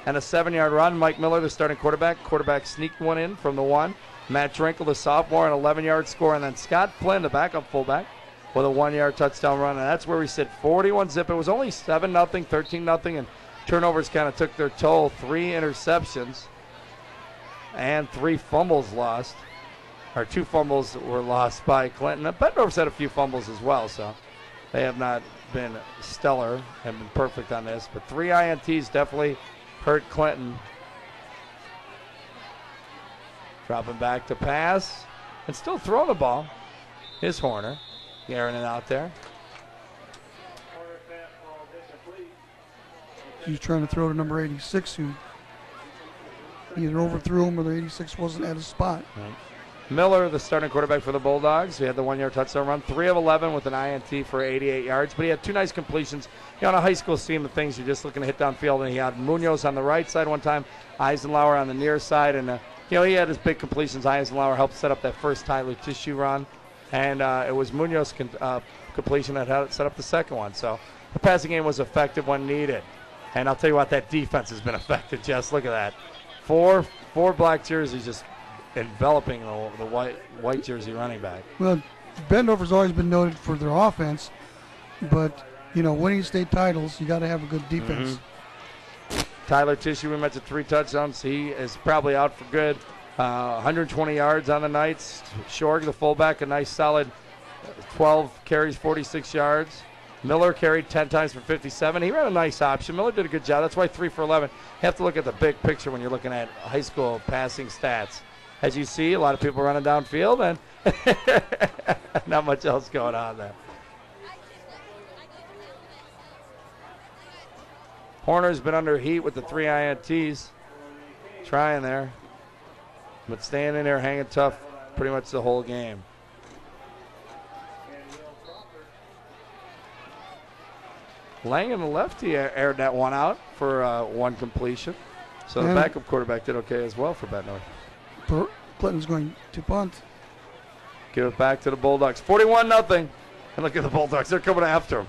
Speaker 1: and a 7-yard run. Mike Miller, the starting quarterback. Quarterback sneaked one in from the 1. Matt Drinkle, the sophomore, an 11-yard score. And then Scott Flynn, the backup fullback, with a 1-yard touchdown run, and that's where we sit 41-zip. It was only 7-0, 13-0, and turnovers kind of took their toll. 3 interceptions and 3 fumbles lost. Or 2 fumbles were lost by Clinton. Bettendorf's had a few fumbles as well, so they have not been stellar and been perfect on this. But 3 INTs definitely hurt Clinton. Dropping back to pass and still throwing the ball. Here's Horner. Airing it out there.
Speaker 2: He's trying to throw to number 86, who either overthrew him or the 86 wasn't at his spot.
Speaker 1: Right. Miller, the starting quarterback for the Bulldogs, he had the 1-yard touchdown run, 3 of 11 with an INT for 88 yards, but he had 2 nice completions. You know, on a high school scheme of things, you're just looking to hit downfield, and he had Munoz on the right side one time, Eisenlauer on the near side, and you know, he had his big completions. Eisenlauer helped set up that first Tyler Tissue run, and it was Munoz's completion that had set up the second one. So the passing game was effective when needed. And I'll tell you what, that defense has been effective, Jess. Look at that. Four black jerseys just enveloping the white jersey running back.
Speaker 2: Well, Bettendorfer's always been noted for their offense, but, you know, winning state titles, you got to have a good defense.
Speaker 1: Tyler Tissue, we mentioned 3 touchdowns. He is probably out for good. 120 yards on the night. Shorg, the fullback, a nice solid 12 carries, 46 yards. Miller carried 10 times for 57. He ran a nice option. Miller did a good job. That's why 3 for 11. You have to look at the big picture when you're looking at high school passing stats. As you see, a lot of people running downfield and not much else going on there. Horner's been under heat with the 3 INTs. Trying there. But staying in there, hanging tough pretty much the whole game. Lang in the left, he aired that one out for 1 completion. So the backup quarterback did okay as well for Bettendorf.
Speaker 2: Clinton's going to punt.
Speaker 1: Give it back to the Bulldogs. 41-0. And look at the Bulldogs. They're coming after him.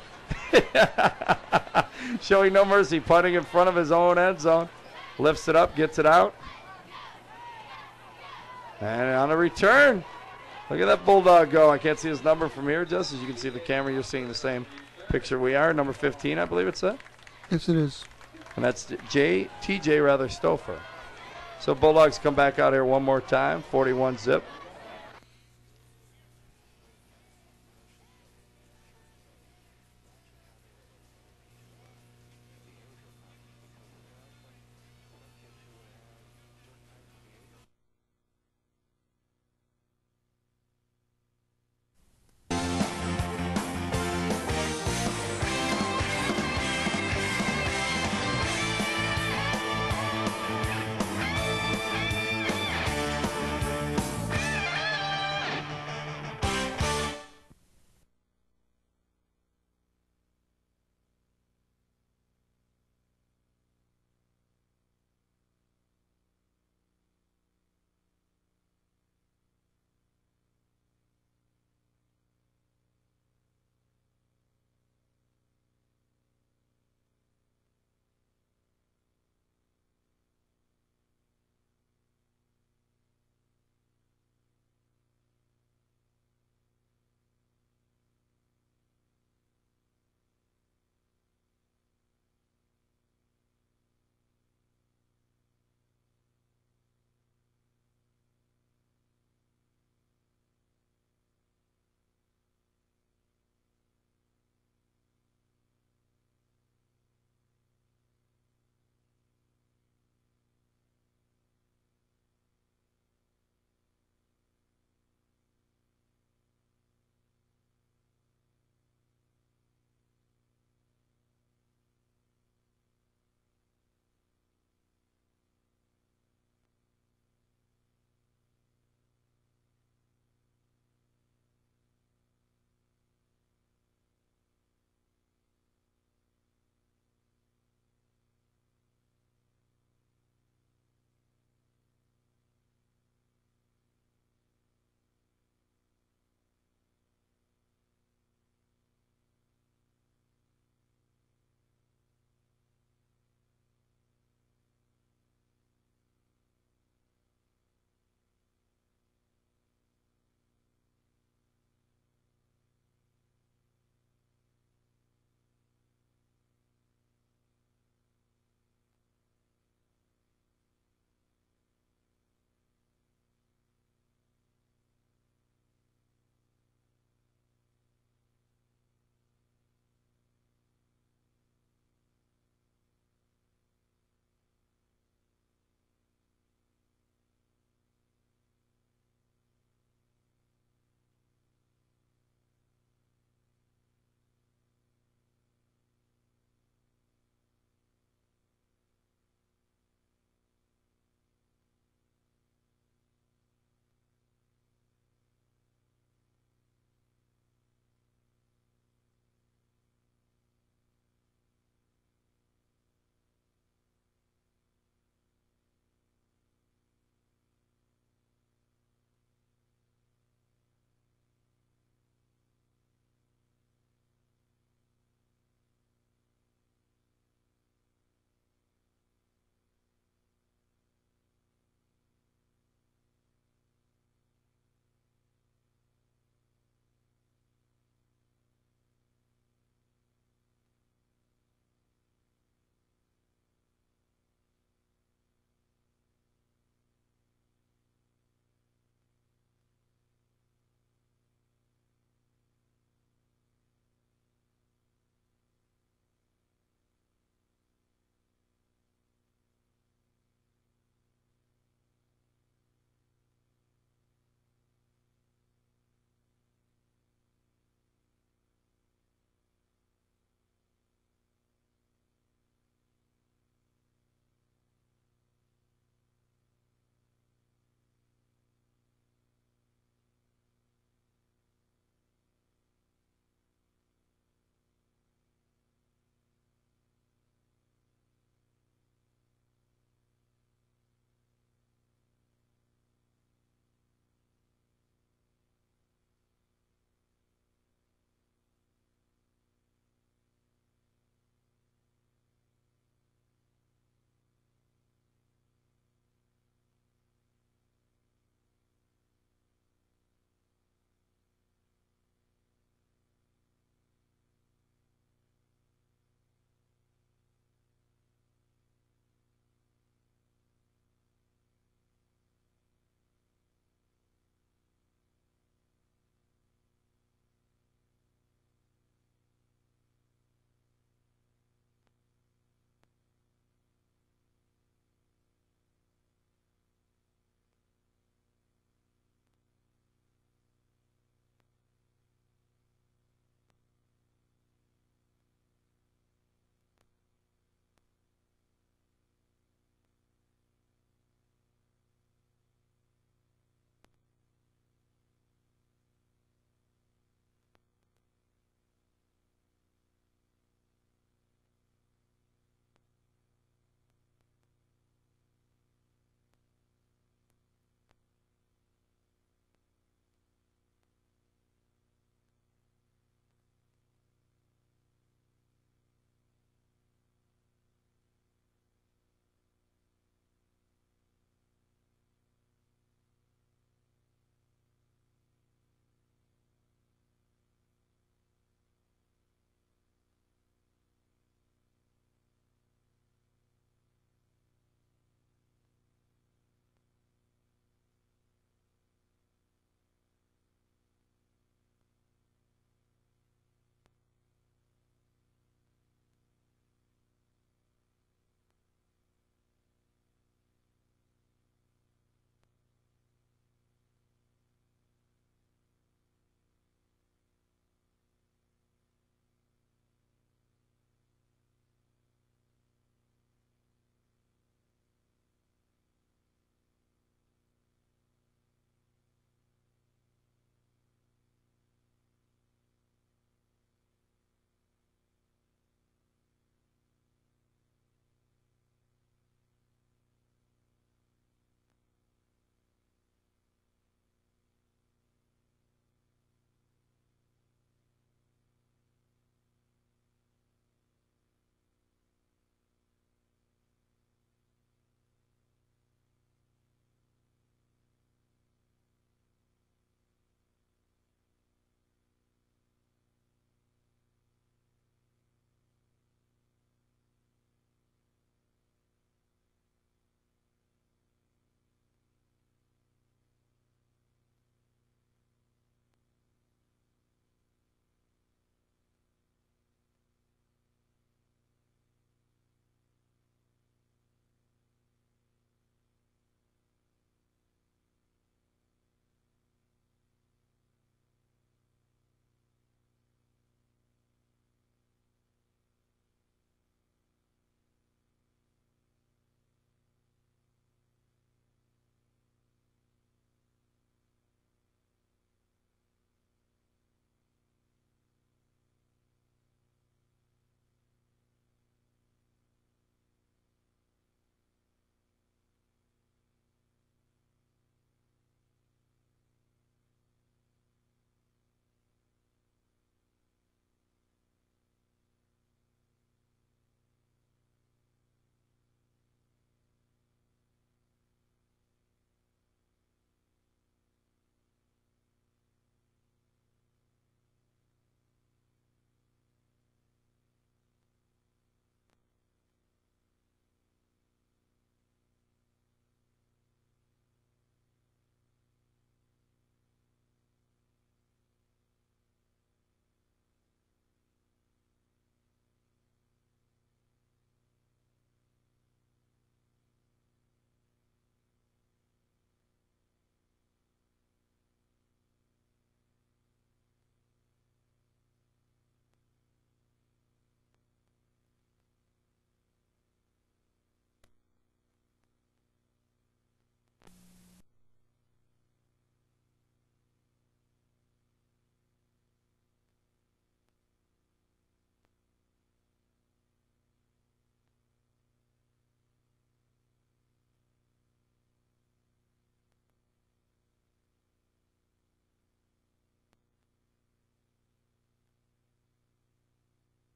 Speaker 1: Showing no mercy, punting in front of his own end zone. Lifts it up, gets it out. And on a return, look at that Bulldog go. I can't see his number from here, just as you can see the camera. You're seeing the same picture we are. Number 15, I believe it's that.
Speaker 2: Yes, it is.
Speaker 1: And that's TJ Stouffer. So Bulldogs come back out here one more time, 41-zip.